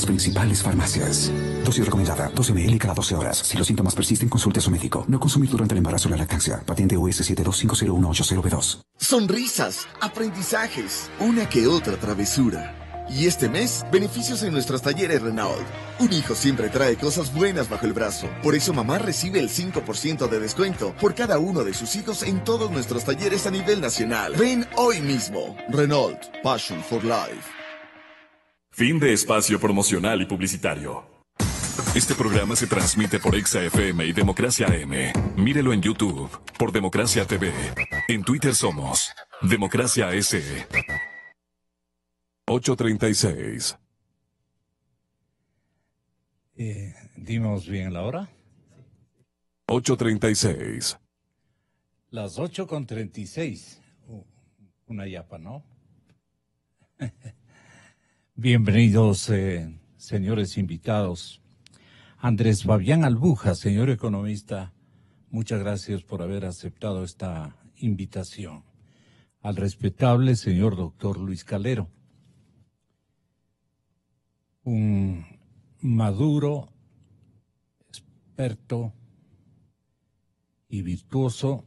las principales farmacias. Dosis recomendada, 12 ml cada 12 horas. Si los síntomas persisten, consulte a su médico. No consumir durante el embarazo o la lactancia. Patente US 72501880B2. Sonrisas, aprendizajes, una que otra travesura. Y este mes, beneficios en nuestros talleres Renault. Un hijo siempre trae cosas buenas bajo el brazo. Por eso mamá recibe el 5% de descuento por cada uno de sus hijos en todos nuestros talleres a nivel nacional. Ven hoy mismo. Renault, Passion for Life. Fin de espacio promocional y publicitario. Este programa se transmite por Exa FM y Democracia AM. Mírelo en YouTube por Democracia TV. En Twitter somos Democracia S. 8:36. ¿Dimos bien la hora? 8:36. Las 8:36. Una yapa, ¿no? Bienvenidos, señores invitados. Andrés Fabián Albuja, señor economista, muchas gracias por haber aceptado esta invitación. Al respetable señor doctor Luis Calero, un maduro, experto y virtuoso,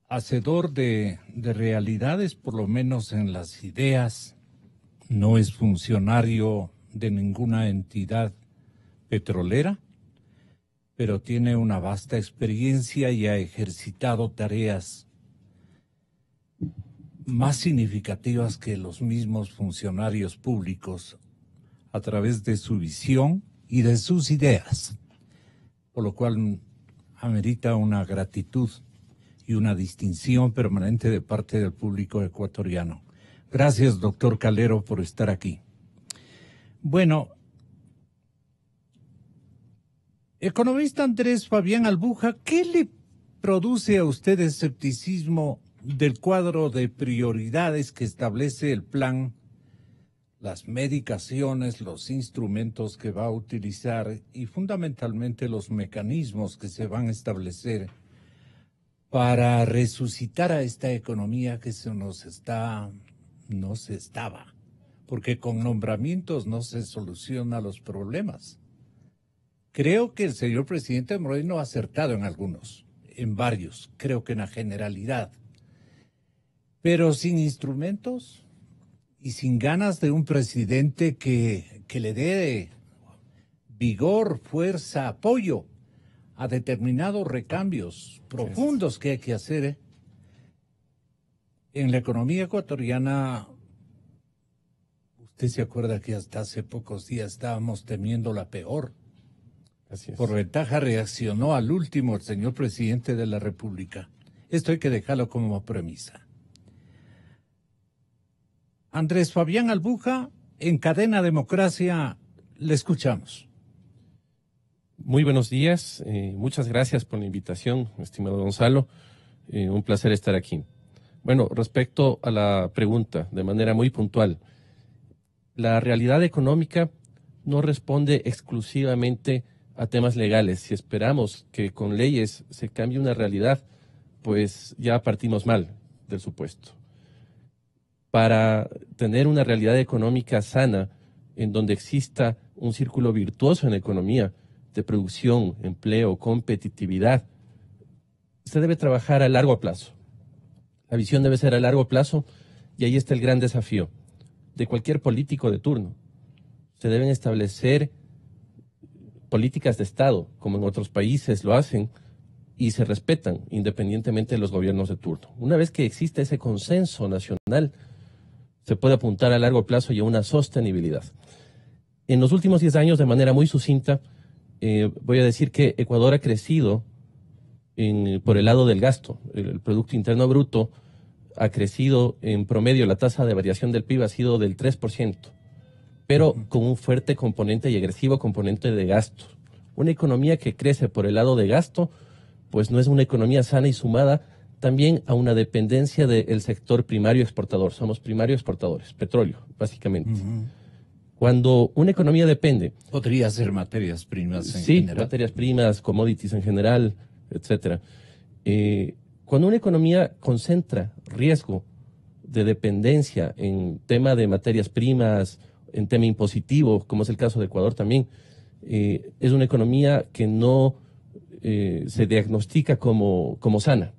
hacedor de realidades, por lo menos en las ideas. No es funcionario de ninguna entidad petrolera, pero tiene una vasta experiencia y ha ejercitado tareas más significativas que los mismos funcionarios públicos a través de su visión y de sus ideas, por lo cual amerita una gratitud y una distinción permanente de parte del público ecuatoriano. Gracias, doctor Calero, por estar aquí. Bueno, economista Andrés Fabián Albuja, ¿qué le produce a usted escepticismo del cuadro de prioridades que establece el plan, las medicaciones, los instrumentos que va a utilizar y fundamentalmente los mecanismos que se van a establecer para resucitar a esta economía que no se estaba, porque con nombramientos no se solucionan los problemas? Creo que el señor presidente Moreno ha acertado en algunos, en varios, creo que en la generalidad, pero sin instrumentos y sin ganas de un presidente que le dé vigor, fuerza, apoyo a determinados recambios profundos que hay que hacer en la economía ecuatoriana. Usted se acuerda que hasta hace pocos días estábamos temiendo la peor. Así es. Por ventaja reaccionó al último el señor presidente de la República. Esto hay que dejarlo como premisa. Andrés Fabián Albuja, en Cadena Democracia, le escuchamos. Muy buenos días, muchas gracias por la invitación, estimado Gonzalo, un placer estar aquí. Bueno, respecto a la pregunta, de manera muy puntual, la realidad económica no responde exclusivamente a temas legales. Si esperamos que con leyes se cambie una realidad, pues ya partimos mal del supuesto. Para tener una realidad económica sana, en donde exista un círculo virtuoso en la economía, de producción, empleo, competitividad, se debe trabajar a largo plazo. La visión debe ser a largo plazo y ahí está el gran desafío de cualquier político de turno. Se deben establecer políticas de Estado, como en otros países lo hacen, y se respetan independientemente de los gobiernos de turno. Una vez que existe ese consenso nacional, se puede apuntar a largo plazo y a una sostenibilidad. En los últimos 10 años, de manera muy sucinta, voy a decir que Ecuador ha crecido por el lado del gasto. El Producto Interno Bruto ha crecido en promedio, la tasa de variación del PIB ha sido del 3%, pero con un fuerte componente y agresivo componente de gasto. Una economía que crece por el lado de gasto, pues no es una economía sana y sumada también a una dependencia del sector primario exportador. Somos primario exportadores, petróleo, básicamente. Cuando una economía depende... Podría ser materias primas en general. Sí, materias primas, commodities en general, etcétera. Cuando una economía concentra riesgo de dependencia en tema de materias primas en tema impositivo, como es el caso de Ecuador también, es una economía que no se diagnostica como sana.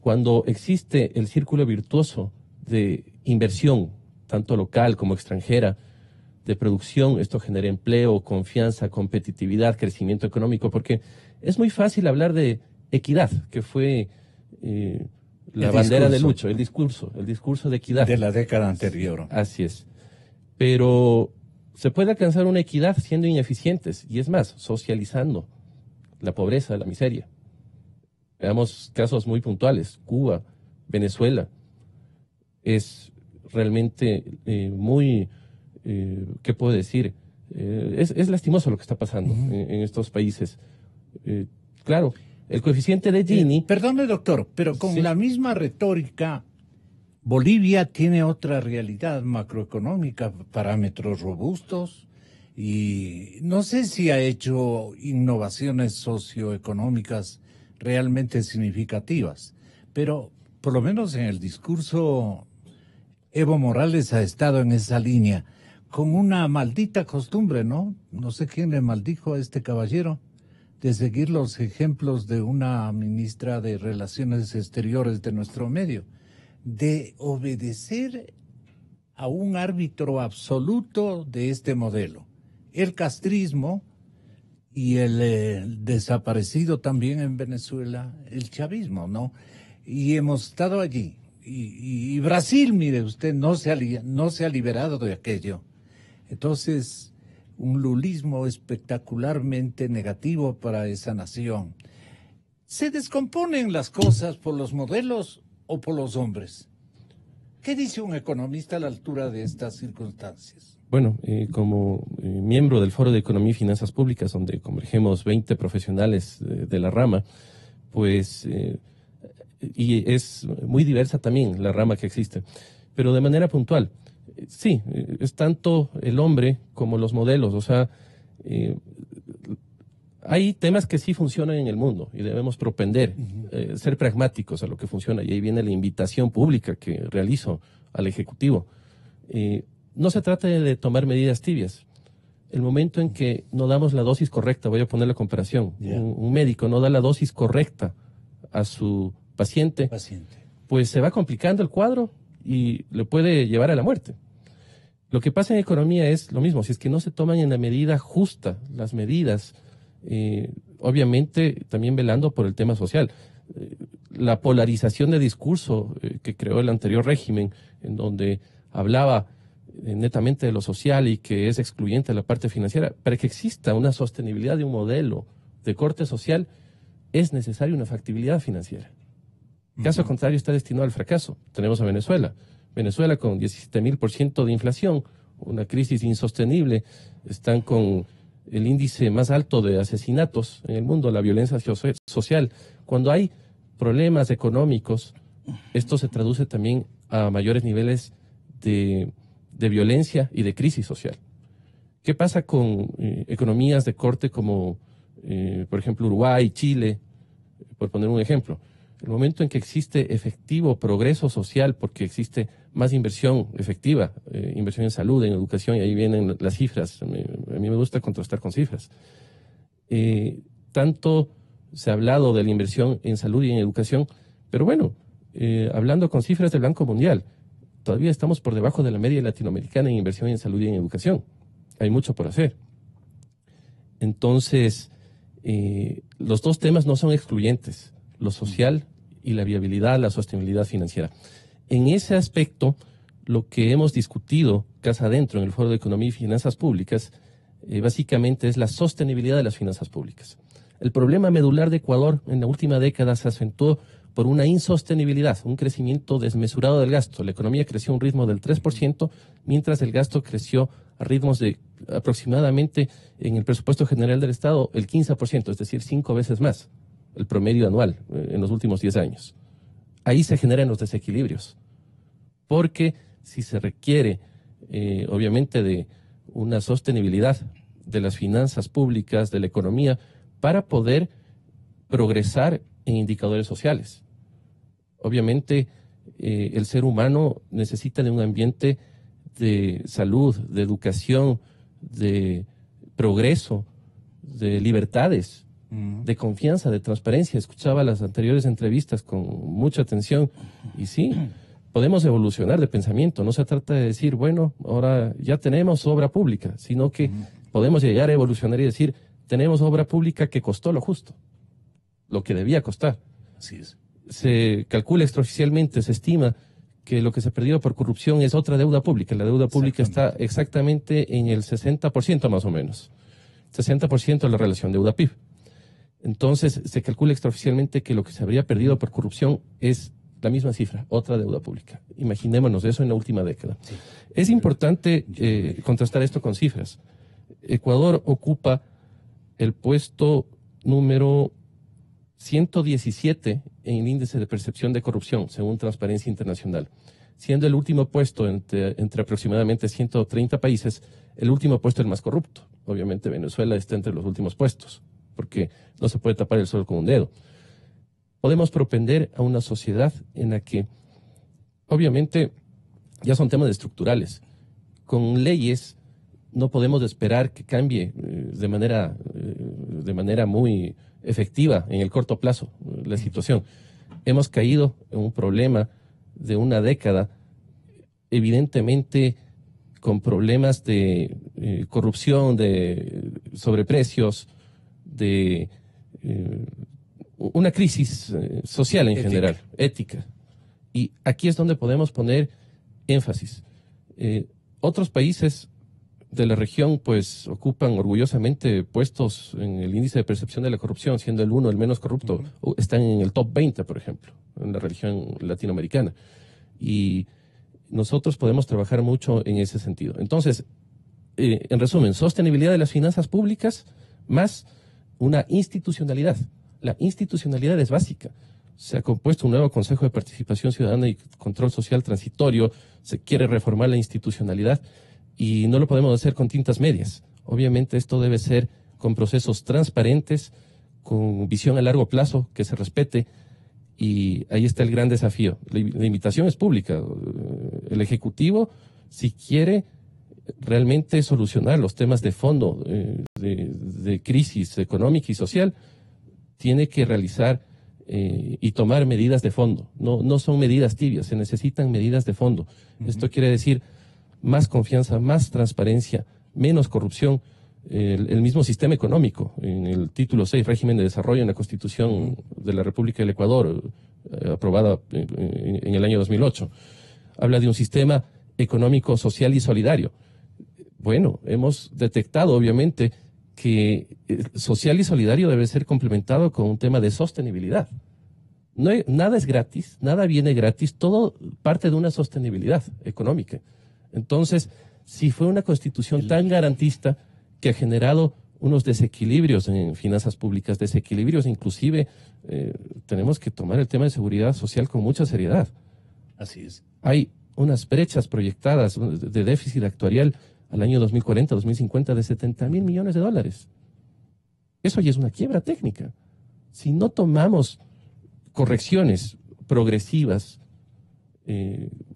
Cuando existe el círculo virtuoso de inversión, tanto local como extranjera, de producción, esto genera empleo, confianza, competitividad, crecimiento económico, porque es muy fácil hablar de equidad, que fue la bandera de Lucho, el discurso de equidad. De la década anterior. Así es. Pero se puede alcanzar una equidad siendo ineficientes, y es más, socializando la pobreza, la miseria. Veamos casos muy puntuales, Cuba, Venezuela. Es realmente muy, ¿qué puedo decir? Es lastimoso lo que está pasando en estos países. Claro, el coeficiente de Gini... Perdone, doctor, pero con la misma retórica, Bolivia tiene otra realidad macroeconómica, parámetros robustos, y no sé si ha hecho innovaciones socioeconómicas realmente significativas, pero por lo menos en el discurso Evo Morales ha estado en esa línea, con una maldita costumbre, ¿no? No sé quién le maldijo a este caballero, de seguir los ejemplos de una ministra de Relaciones Exteriores de nuestro medio, de obedecer a un árbitro absoluto de este modelo, el castrismo y el desaparecido también en Venezuela, el chavismo, ¿no? Y hemos estado allí. Y Brasil, mire usted, no se ha liberado de aquello. Entonces, un lulismo espectacularmente negativo para esa nación. ¿Se descomponen las cosas por los modelos o por los hombres? ¿Qué dice un economista a la altura de estas circunstancias? Bueno, como miembro del Foro de Economía y Finanzas Públicas, donde convergemos 20 profesionales de la rama, pues, y es muy diversa también la rama que existe, pero de manera puntual, sí, es tanto el hombre como los modelos, o sea, hay temas que sí funcionan en el mundo y debemos propender, ser pragmáticos a lo que funciona, y ahí viene la invitación pública que realizo al Ejecutivo. No se trata de tomar medidas tibias. El momento en que no damos la dosis correcta, voy a poner la comparación, un médico no da la dosis correcta a su paciente, pues se va complicando el cuadro y le puede llevar a la muerte. Lo que pasa en economía es lo mismo, si es que no se toman en la medida justa las medidas, obviamente también velando por el tema social. La polarización de discurso que creó el anterior régimen, en donde hablaba netamente de lo social y que es excluyente de la parte financiera, para que exista una sostenibilidad de un modelo de corte social, es necesaria una factibilidad financiera. Caso contrario, está destinado al fracaso. Tenemos a Venezuela. Venezuela con 17.000% de inflación, una crisis insostenible, están con el índice más alto de asesinatos en el mundo, la violencia social. Cuando hay problemas económicos, esto se traduce también a mayores niveles de violencia y de crisis social. ¿Qué pasa con economías de corte como, por ejemplo, Uruguay, Chile, por poner un ejemplo? El momento en que existe efectivo progreso social, porque existe más inversión efectiva, inversión en salud, en educación, y ahí vienen las cifras. A mí me gusta contrastar con cifras. Tanto se ha hablado de la inversión en salud y en educación, pero bueno, hablando con cifras del Banco Mundial, todavía estamos por debajo de la media latinoamericana en inversión en salud y en educación. Hay mucho por hacer. Entonces, los dos temas no son excluyentes, lo social y la viabilidad, la sostenibilidad financiera. En ese aspecto, lo que hemos discutido casa adentro en el Foro de Economía y Finanzas Públicas, básicamente es la sostenibilidad de las finanzas públicas. El problema medular de Ecuador en la última década se acentuó por una insostenibilidad, un crecimiento desmesurado del gasto. La economía creció a un ritmo del 3%, mientras el gasto creció a ritmos de aproximadamente, en el presupuesto general del Estado, el 15%, es decir, 5 veces más el promedio anual en los últimos 10 años. Ahí se generan los desequilibrios, porque si se requiere, obviamente, de una sostenibilidad de las finanzas públicas, de la economía, para poder progresar en indicadores sociales. Obviamente, el ser humano necesita de un ambiente de salud, de educación, de progreso, de libertades, de confianza, de transparencia. Escuchaba las anteriores entrevistas con mucha atención y sí, podemos evolucionar de pensamiento. No se trata de decir, bueno, ahora ya tenemos obra pública, sino que podemos llegar a evolucionar y decir, tenemos obra pública que costó lo justo, lo que debía costar. Así es. Se calcula extraoficialmente, se estima que lo que se perdió por corrupción es otra deuda pública. La deuda pública está exactamente en el 60% más o menos. 60% de la relación deuda-PIB. Entonces, se calcula extraoficialmente que lo que se habría perdido por corrupción es la misma cifra, otra deuda pública. Imaginémonos eso en la última década. Sí. Es importante contrastar esto con cifras. Ecuador ocupa el puesto número 117 en el índice de percepción de corrupción, según Transparencia Internacional, siendo el último puesto entre aproximadamente 130 países, el último puesto el más corrupto. Obviamente Venezuela está entre los últimos puestos, porque no se puede tapar el sol con un dedo. Podemos propender a una sociedad en la que, obviamente, ya son temas estructurales. Con leyes no podemos esperar que cambie de manera muy efectiva en el corto plazo la situación. Hemos caído en un problema de una década, evidentemente con problemas de corrupción, de sobreprecios, de una crisis social en general, ética. Y aquí es donde podemos poner énfasis. Otros países de la región pues ocupan orgullosamente puestos en el índice de percepción de la corrupción, siendo el uno el menos corrupto. Están en el top 20, por ejemplo, en la región latinoamericana. Y nosotros podemos trabajar mucho en ese sentido. Entonces, en resumen, sostenibilidad de las finanzas públicas más una institucionalidad. La institucionalidad es básica. Se ha compuesto un nuevo Consejo de Participación Ciudadana y Control Social Transitorio. Se quiere reformar la institucionalidad y no lo podemos hacer con tintas medias. Obviamente esto debe ser con procesos transparentes, con visión a largo plazo, que se respete, y ahí está el gran desafío. La invitación es pública. El Ejecutivo, si quiere realmente solucionar los temas de fondo de crisis económica y social, tiene que realizar y tomar medidas de fondo. No son medidas tibias, se necesitan medidas de fondo. Esto quiere decir más confianza, más transparencia, menos corrupción, el mismo sistema económico. En el título 6, régimen de desarrollo en la Constitución de la República del Ecuador, aprobada en el año 2008, habla de un sistema económico, social y solidario. Bueno, hemos detectado obviamente que social y solidario debe ser complementado con un tema de sostenibilidad. Nada es gratis, nada viene gratis, todo parte de una sostenibilidad económica. Entonces, si fue una constitución tan garantista que ha generado unos desequilibrios en finanzas públicas, desequilibrios inclusive, tenemos que tomar el tema de seguridad social con mucha seriedad. Así es. Hay unas brechas proyectadas de déficit actuarial al año 2040, 2050 de 70.000 millones de dólares. Eso ya es una quiebra técnica. Si no tomamos correcciones progresivas,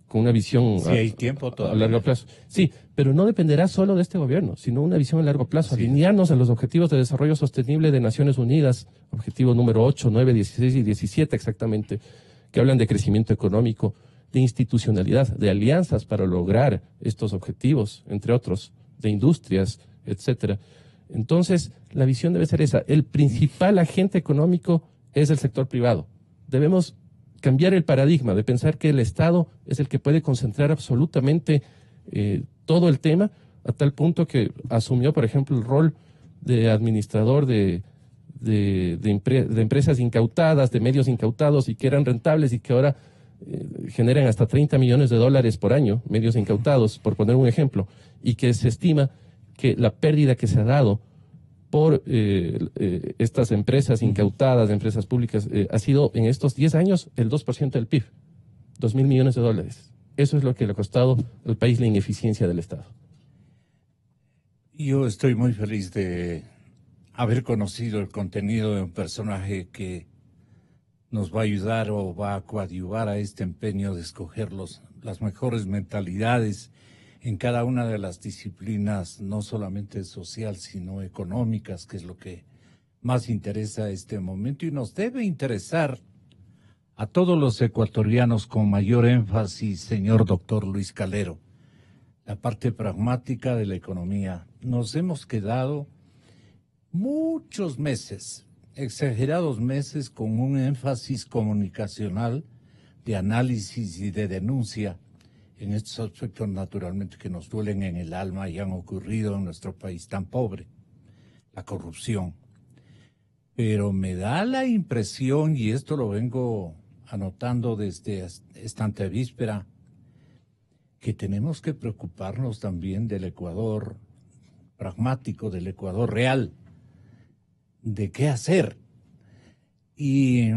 con una visión hay tiempo a largo plazo. Sí, pero no dependerá solo de este gobierno, sino una visión a largo plazo. Sí. Alinearnos a los objetivos de desarrollo sostenible de Naciones Unidas, objetivo número 8, 9, 16 y 17 exactamente, que hablan de crecimiento económico, de institucionalidad, de alianzas para lograr estos objetivos, entre otros, de industrias, etcétera. Entonces, la visión debe ser esa. El principal agente económico es el sector privado. Debemos cambiar el paradigma de pensar que el Estado es el que puede concentrar absolutamente todo el tema, a tal punto que asumió, por ejemplo, el rol de administrador de empresas incautadas, de medios incautados y que eran rentables y que ahora generan hasta 30 millones de dólares por año, medios incautados, por poner un ejemplo, y que se estima que la pérdida que se ha dado por estas empresas incautadas, empresas públicas, ha sido en estos 10 años el 2% del PIB, 2.000 millones de dólares. Eso es lo que le ha costado al país la ineficiencia del Estado. Yo estoy muy feliz de haber conocido el contenido de un personaje que nos va a ayudar o va a coadyuvar a este empeño de escoger las mejores mentalidades en cada una de las disciplinas, no solamente social, sino económicas, que es lo que más interesa a este momento y nos debe interesar a todos los ecuatorianos con mayor énfasis, señor doctor Luis Calero, la parte pragmática de la economía. Nos hemos quedado muchos meses, exagerados meses, con un énfasis comunicacional de análisis y de denuncia en estos aspectos naturalmente que nos duelen en el alma y han ocurrido en nuestro país tan pobre, la corrupción. Pero me da la impresión, y esto lo vengo anotando desde esta antevíspera, que tenemos que preocuparnos también del Ecuador pragmático, del Ecuador real, de qué hacer. Y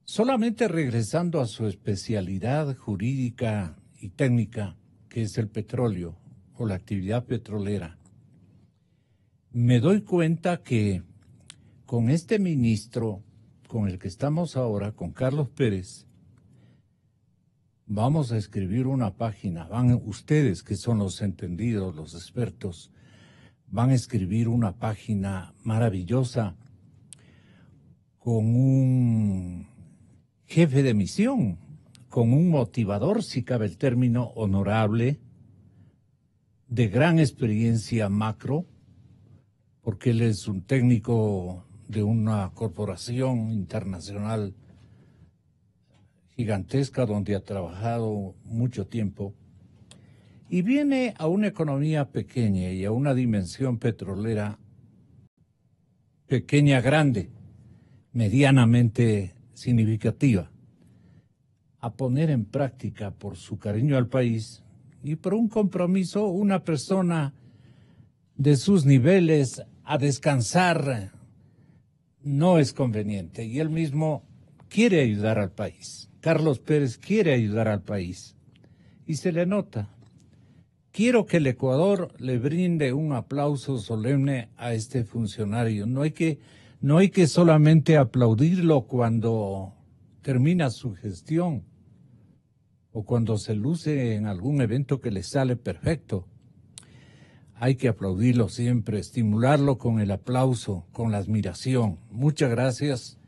solamente regresando a su especialidad jurídica y técnica, que es el petróleo o la actividad petrolera, me doy cuenta que con este ministro con el que estamos ahora, con Carlos Pérez, vamos a escribir una página. Van ustedes, que son los entendidos, los expertos, van a escribir una página maravillosa con un jefe de misión, con un motivador, si cabe el término, honorable, de gran experiencia macro, porque él es un técnico de una corporación internacional gigantesca donde ha trabajado mucho tiempo, y viene a una economía pequeña y a una dimensión petrolera pequeña, grande, medianamente significativa, a poner en práctica, por su cariño al país y por un compromiso, una persona de sus niveles, a descansar no es conveniente, y él mismo quiere ayudar al país. Carlos Pérez quiere ayudar al país y se le nota. Quiero que el Ecuador le brinde un aplauso solemne a este funcionario. No hay que solamente aplaudirlo cuando termina su gestión o cuando se luce en algún evento que le sale perfecto. Hay que aplaudirlo siempre, estimularlo con el aplauso, con la admiración. Muchas gracias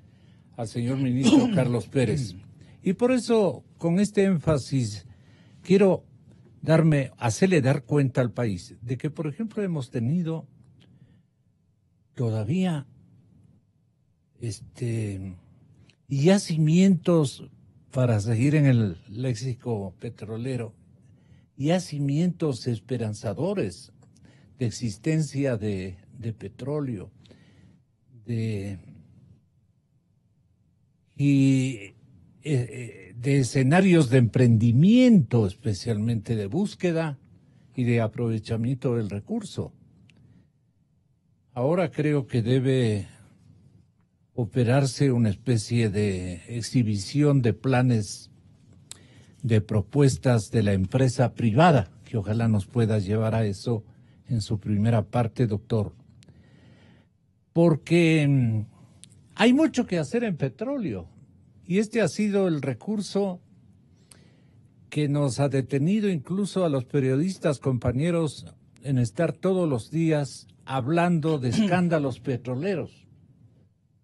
al señor ministro Carlos Pérez. Y por eso, con este énfasis, quiero hacerle dar cuenta al país de que, por ejemplo, hemos tenido todavía yacimientos, para seguir en el léxico petrolero, yacimientos esperanzadores de existencia de petróleo, y de escenarios de emprendimiento, especialmente de búsqueda y de aprovechamiento del recurso. Ahora creo que debe operarse una especie de exhibición de planes, de propuestas de la empresa privada, que ojalá nos pueda llevar a eso en su primera parte, doctor. Porque hay mucho que hacer en petróleo. Y este ha sido el recurso que nos ha detenido incluso a los periodistas compañeros en estar todos los días hablando de escándalos petroleros,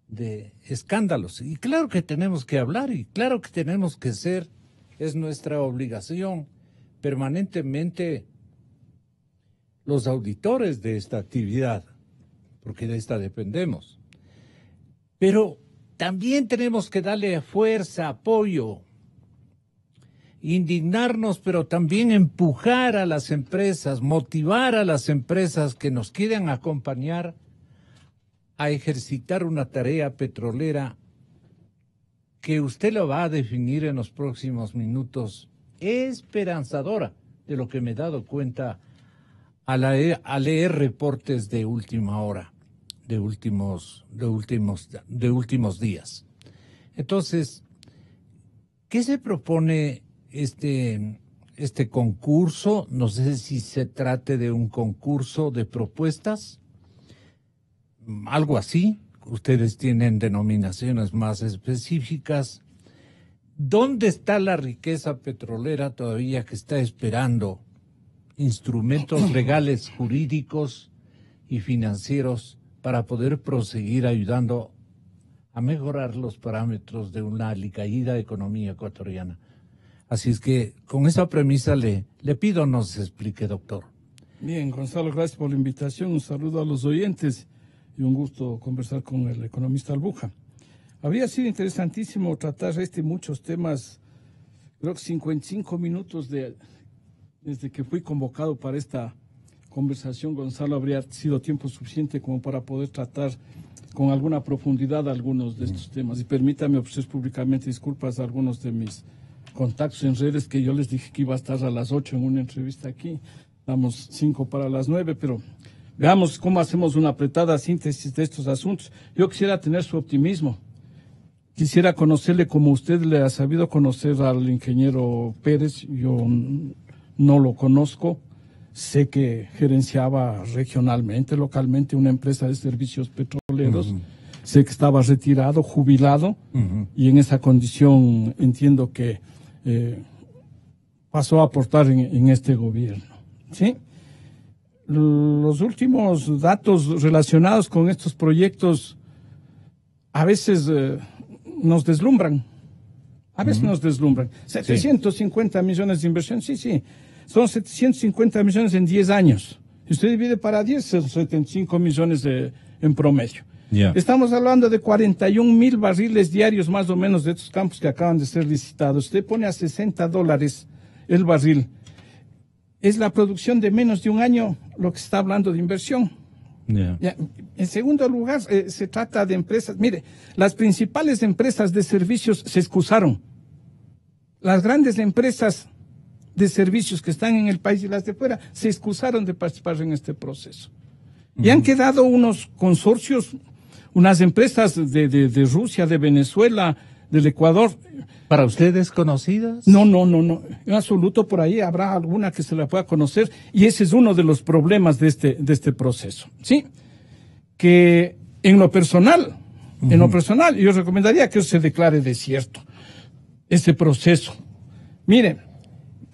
de escándalos. Y claro que tenemos que hablar y claro que tenemos que ser, es nuestra obligación permanentemente los auditores de esta actividad, porque de esta dependemos. Pero también tenemos que darle fuerza, apoyo, indignarnos, pero también empujar a las empresas, motivar a las empresas que nos quieran acompañar a ejercitar una tarea petrolera que usted lo va a definir en los próximos minutos, esperanzadora, de lo que me he dado cuenta al leer reportes de última hora, de últimos días. Entonces, ¿qué se propone este concurso? No sé si se trate de un concurso de propuestas, algo así. Ustedes tienen denominaciones más específicas. ¿Dónde está la riqueza petrolera todavía que está esperando instrumentos legales, jurídicos y financieros para poder proseguir ayudando a mejorar los parámetros de una alicaída economía ecuatoriana. Así es que con esa premisa le pido nos explique, doctor. Bien, Gonzalo, gracias por la invitación. Un saludo a los oyentes y un gusto conversar con el economista Albuja. Habría sido interesantísimo tratar muchos temas. Creo que 55 minutos desde que fui convocado para esta conversación, Gonzalo, habría sido tiempo suficiente como para poder tratar con alguna profundidad algunos de estos temas. Y permítame ofrecer públicamente disculpas a algunos de mis contactos en redes que yo les dije que iba a estar a las 8 en una entrevista aquí. Damos 5 para las 9, pero veamos cómo hacemos una apretada síntesis de estos asuntos. Yo quisiera tener su optimismo. Quisiera conocerle como usted le ha sabido conocer al ingeniero Pérez. Yo no lo conozco. Sé que gerenciaba regionalmente, localmente, una empresa de servicios petroleros. Sé que estaba retirado, jubilado, y en esa condición entiendo que pasó a aportar en este gobierno. ¿Sí? Los últimos datos relacionados con estos proyectos a veces nos deslumbran. A veces nos deslumbran. 750 millones de inversión, sí. Son 750 millones en 10 años. Si usted divide para 10, son 75 millones en promedio. Yeah. Estamos hablando de 41,000 barriles diarios más o menos de estos campos que acaban de ser licitados. Usted pone a $60 el barril. Es la producción de menos de un año lo que se está hablando de inversión. Yeah. Ya, en segundo lugar, se trata de empresas. Mire, las principales empresas de servicios se excusaron. Las grandes empresas de servicios que están en el país y las de fuera se excusaron de participar en este proceso. Y han quedado unos consorcios, unas empresas de Rusia, de Venezuela, del Ecuador. ¿Para ustedes conocidas? No. En absoluto, por ahí habrá alguna que se la pueda conocer, y ese es uno de los problemas de este proceso. ¿Sí? Que en lo personal, yo recomendaría que se declare desierto ese proceso. Mire,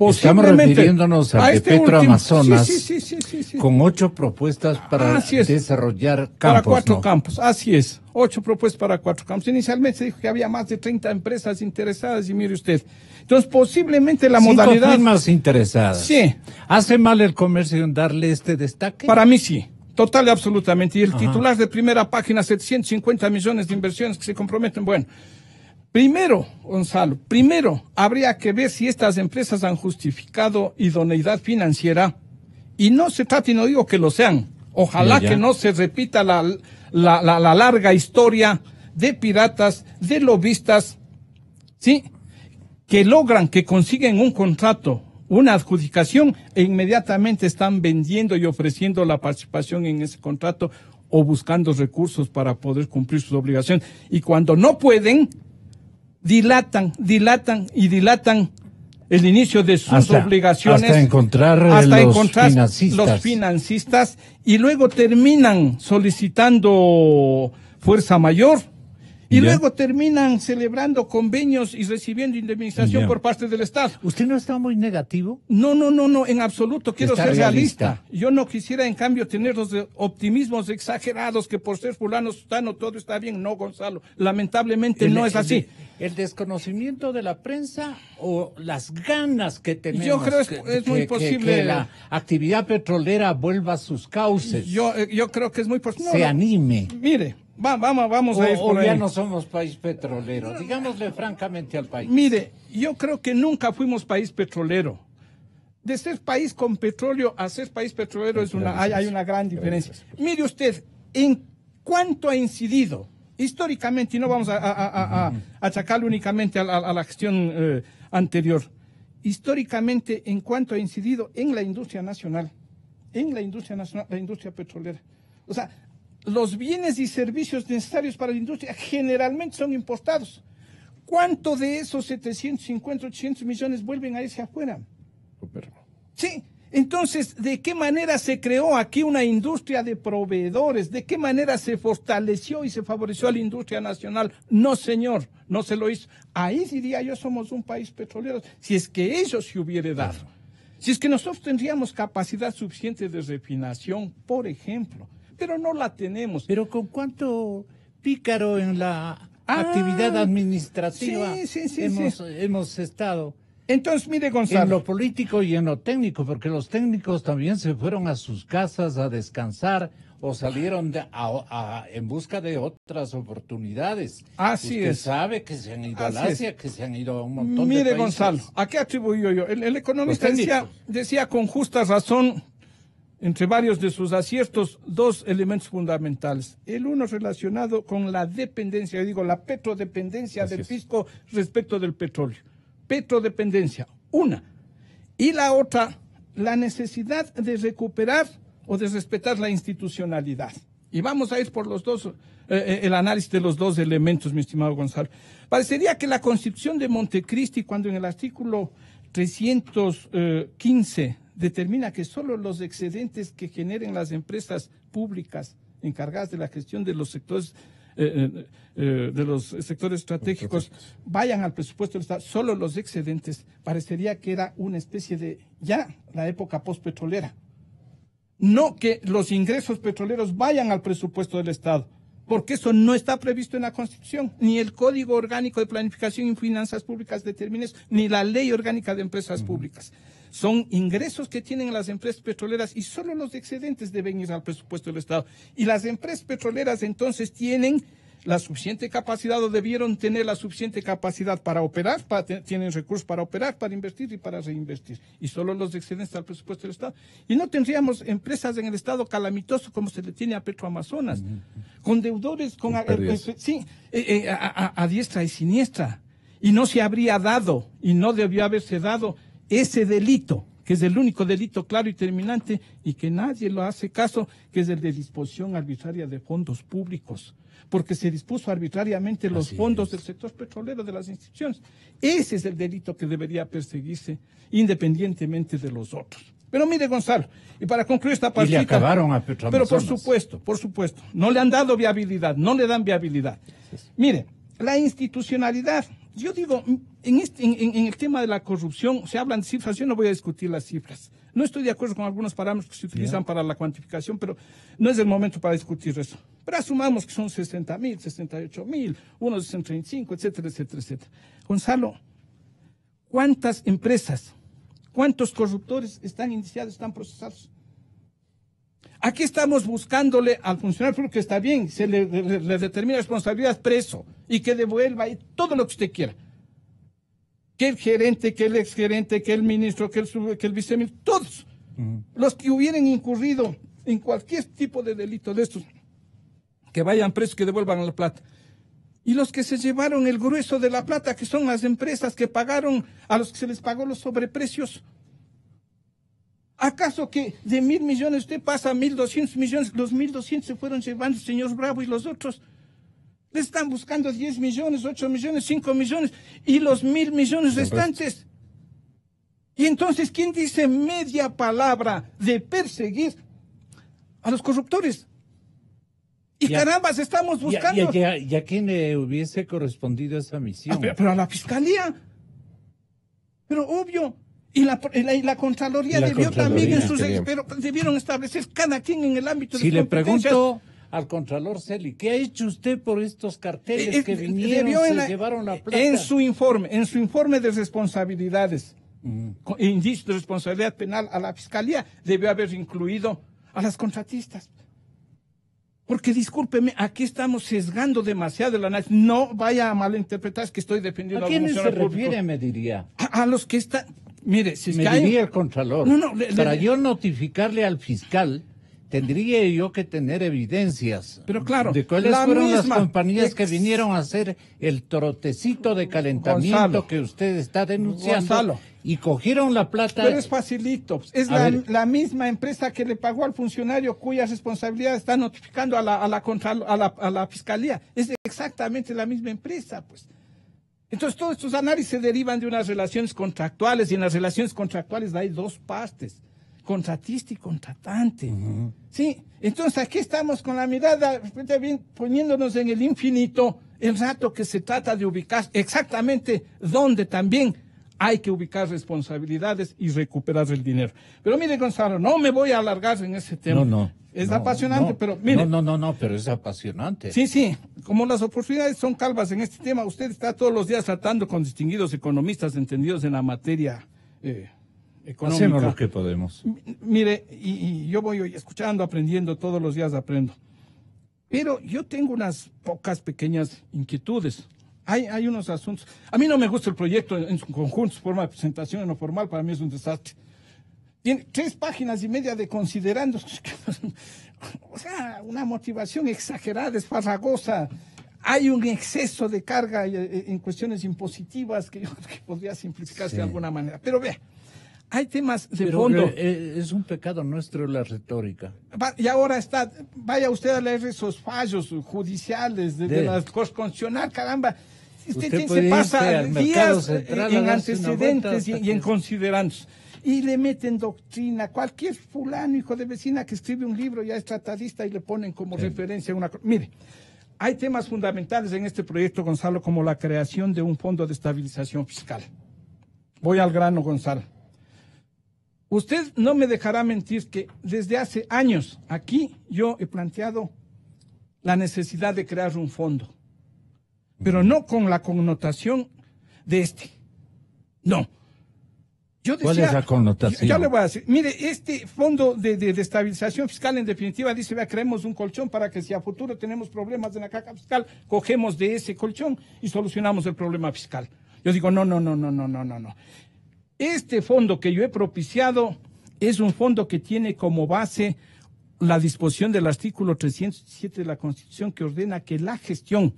estamos refiriéndonos a de Petroamazonas, sí. con 8 propuestas para desarrollar campos. Para 4 campos, así es. 8 propuestas para 4 campos. Inicialmente se dijo que había más de 30 empresas interesadas, y mire usted. Entonces, posiblemente la 5 modalidad... firmas interesadas. Sí. ¿Hace mal el comercio en darle este destaque? Para mí sí. Total y absolutamente. Y el titular de primera página, 750 millones de inversiones que se comprometen. Bueno, primero, Gonzalo, habría que ver si estas empresas han justificado idoneidad financiera, y no se trata, y no digo que lo sean, ojalá que no se repita la larga historia de piratas, de lobistas, ¿sí? Que consiguen un contrato, una adjudicación, e inmediatamente están vendiendo y ofreciendo la participación en ese contrato o buscando recursos para poder cumplir sus obligaciones. Y cuando no pueden, dilatan el inicio de sus obligaciones hasta encontrar los financistas, y luego terminan solicitando fuerza mayor, y luego terminan celebrando convenios y recibiendo indemnización por parte del Estado. ¿Usted no está muy negativo? No, en absoluto. Quiero ser realista. Yo no quisiera, en cambio, tener los optimismos exagerados que por ser fulano, sutano, todo está bien. No, Gonzalo. Lamentablemente no es así. ¿El desconocimiento de la prensa o las ganas que tenemos? Yo creo que es muy posible que la actividad petrolera vuelva a sus cauces. Yo creo que es muy posible. Se anime. Mire, vamos a ir por ahí. Ya no somos país petrolero. Digámosle francamente al país. Mire, yo creo que nunca fuimos país petrolero. De ser país con petróleo a ser país petrolero hay una gran diferencia. Mire usted, en cuánto ha incidido históricamente, y no vamos a achacarle únicamente a la gestión anterior, históricamente, en cuánto ha incidido en la industria nacional, la industria petrolera. O sea, los bienes y servicios necesarios para la industria generalmente son importados. ¿Cuánto de esos 750, 800 millones vuelven a irse afuera? Sí. Entonces, ¿de qué manera se creó aquí una industria de proveedores? ¿De qué manera se fortaleció y se favoreció a la industria nacional? No, señor, no se lo hizo. Ahí diría yo, somos un país petrolero, si es que eso se hubiera dado. Si es que nosotros tendríamos capacidad suficiente de refinación, por ejemplo, pero no la tenemos. Pero ¿con cuánto pícaro en la actividad administrativa hemos estado? Entonces, mire, Gonzalo. En lo político y en lo técnico, porque los técnicos también se fueron a sus casas a descansar o salieron en busca de otras oportunidades. Así Usted es. sabe que se han ido al Asia, que se han ido a un montón de países. Mire, Gonzalo, ¿a qué atribuyo yo? El economista decía con justa razón, entre varios de sus aciertos, dos elementos fundamentales. El uno relacionado con la dependencia, la petrodependencia del fisco respecto del petróleo. Petrodependencia, una. Y la otra, la necesidad de recuperar o de respetar la institucionalidad. Y vamos a ir por los dos, el análisis de los dos elementos, mi estimado Gonzalo. Parecería que la Constitución de Montecristi, cuando en el artículo 315 determina que solo los excedentes que generen las empresas públicas encargadas de la gestión de los sectores estratégicos vayan al presupuesto del Estado, solo los excedentes, parecería que era una especie de ya la época postpetrolera. No que los ingresos petroleros vayan al presupuesto del Estado, porque eso no está previsto en la Constitución, ni el Código Orgánico de Planificación y Finanzas Públicas determina eso, ni la Ley Orgánica de Empresas Públicas. Son ingresos que tienen las empresas petroleras y solo los excedentes deben ir al presupuesto del Estado. Y las empresas petroleras entonces tienen la suficiente capacidad o debieron tener la suficiente capacidad para operar, tienen recursos para operar, para invertir y para reinvertir. Y solo los excedentes al presupuesto del Estado. Y no tendríamos empresas en el estado calamitoso como se le tiene a Petroamazonas, con deudores, a diestra y siniestra. Y no se habría dado, y no debió haberse dado, ese delito, que es el único delito claro y terminante, y que nadie lo hace caso, que es el de disposición arbitraria de fondos públicos, porque se dispuso arbitrariamente los fondos del sector petrolero de las instituciones. Ese es el delito que debería perseguirse independientemente de los otros. Pero mire, Gonzalo, y para concluir esta partida... Y le acabaron a Petroamazonas. Pero por supuesto, no le han dado viabilidad, no le dan viabilidad. Mire, la institucionalidad... Yo digo, en el tema de la corrupción se hablan de cifras, yo no voy a discutir las cifras. No estoy de acuerdo con algunos parámetros que se utilizan para la cuantificación, pero no es el momento para discutir eso. Pero asumamos que son 60.000, 68.000, unos 65, etcétera, etcétera, etcétera. Gonzalo, ¿cuántas empresas, cuántos corruptores están indiciados, están procesados? Aquí estamos buscándole al funcionario público que está bien, se le determina responsabilidad preso y que devuelva y todo lo que usted quiera. Que el gerente, que el exgerente, que el ministro, que el viceministro, todos los que hubieran incurrido en cualquier tipo de delito de estos, que vayan presos, que devuelvan la plata. Y los que se llevaron el grueso de la plata, que son las empresas que pagaron, a los que se les pagó los sobreprecios. ¿Acaso que de 1.000 millones usted pasa a 1.200 millones? Los 1.200 se fueron llevando el señor Bravo y los otros. Le están buscando 10 millones, 8 millones, 5 millones y los 1.000 millones restantes. Y entonces, ¿quién dice media palabra de perseguir a los corruptores? Y carambas, estamos buscando... ¿Y a quién le hubiese correspondido esa misión? Pero a la Fiscalía. Pero obvio... Y la Contraloría debió también pero debieron establecer cada quien en el ámbito de si le pregunto al Contralor Celi, ¿qué ha hecho usted por estos carteles que vinieron, se llevaron la plata? En su informe de responsabilidades, indicios de responsabilidad penal a la Fiscalía, debió haber incluido a las contratistas. Porque discúlpeme, aquí estamos sesgando demasiado el análisis. No vaya a malinterpretar, es que estoy defendiendo a quiénes se refiere, me diría. A los que están... Mire, si me diría el Contralor, para yo notificarle al fiscal, tendría yo que tener evidencias. Pero claro, de cuáles fueron las compañías que vinieron a hacer el trotecito de calentamiento, Gonzalo, que usted está denunciando, Gonzalo, y cogieron la plata. Pero es facilito, es la misma empresa que le pagó al funcionario cuya responsabilidad está notificando a la Fiscalía. Es exactamente la misma empresa, pues. Entonces, todos estos análisis se derivan de unas relaciones contractuales, y en las relaciones contractuales hay dos partes, contratista y contratante. Sí, entonces aquí estamos con la mirada bien, poniéndonos en el infinito, el rato que se trata de ubicar exactamente donde también hay que ubicar responsabilidades y recuperar el dinero. Pero mire, Gonzalo, no me voy a alargar en ese tema. Es apasionante, pero mire. Pero es apasionante. Sí, como las oportunidades son calvas en este tema, usted está todos los días tratando con distinguidos economistas entendidos en la materia económica. Hacemos lo que podemos. Mire, y yo voy escuchando, aprendiendo, todos los días aprendo. Pero yo tengo unas pocas pequeñas inquietudes. Hay unos asuntos. A mí no me gusta el proyecto en su conjunto, su forma de presentación en lo formal, para mí es un desastre. Tiene 3 páginas y media de considerandos. O sea, una motivación exagerada, esfarragosa. Hay un exceso de carga en cuestiones impositivas que yo creo que podría simplificarse de alguna manera. Pero vea, hay temas de fondo. Es un pecado nuestro la retórica. Y ahora vaya usted a leer esos fallos judiciales de la Corte Constitucional, caramba. Usted se pasa días en antecedentes y en considerandos. Y le meten doctrina. Cualquier fulano, hijo de vecina, que escribe un libro ya es tratadista y le ponen como referencia una cosa. Mire, hay temas fundamentales en este proyecto, Gonzalo, como la creación de un fondo de estabilización fiscal. Voy al grano, Gonzalo. Usted no me dejará mentir que desde hace años aquí yo he planteado la necesidad de crear un fondo, pero no con la connotación de este. No. Yo decía, ¿cuál es la connotación? Yo le voy a decir, mire, este fondo de estabilización fiscal en definitiva dice, vea, creemos un colchón para que si a futuro tenemos problemas en la caja fiscal, cogemos de ese colchón y solucionamos el problema fiscal. Yo digo, no. Este fondo que yo he propiciado es un fondo que tiene como base la disposición del artículo 307 de la Constitución, que ordena que la gestión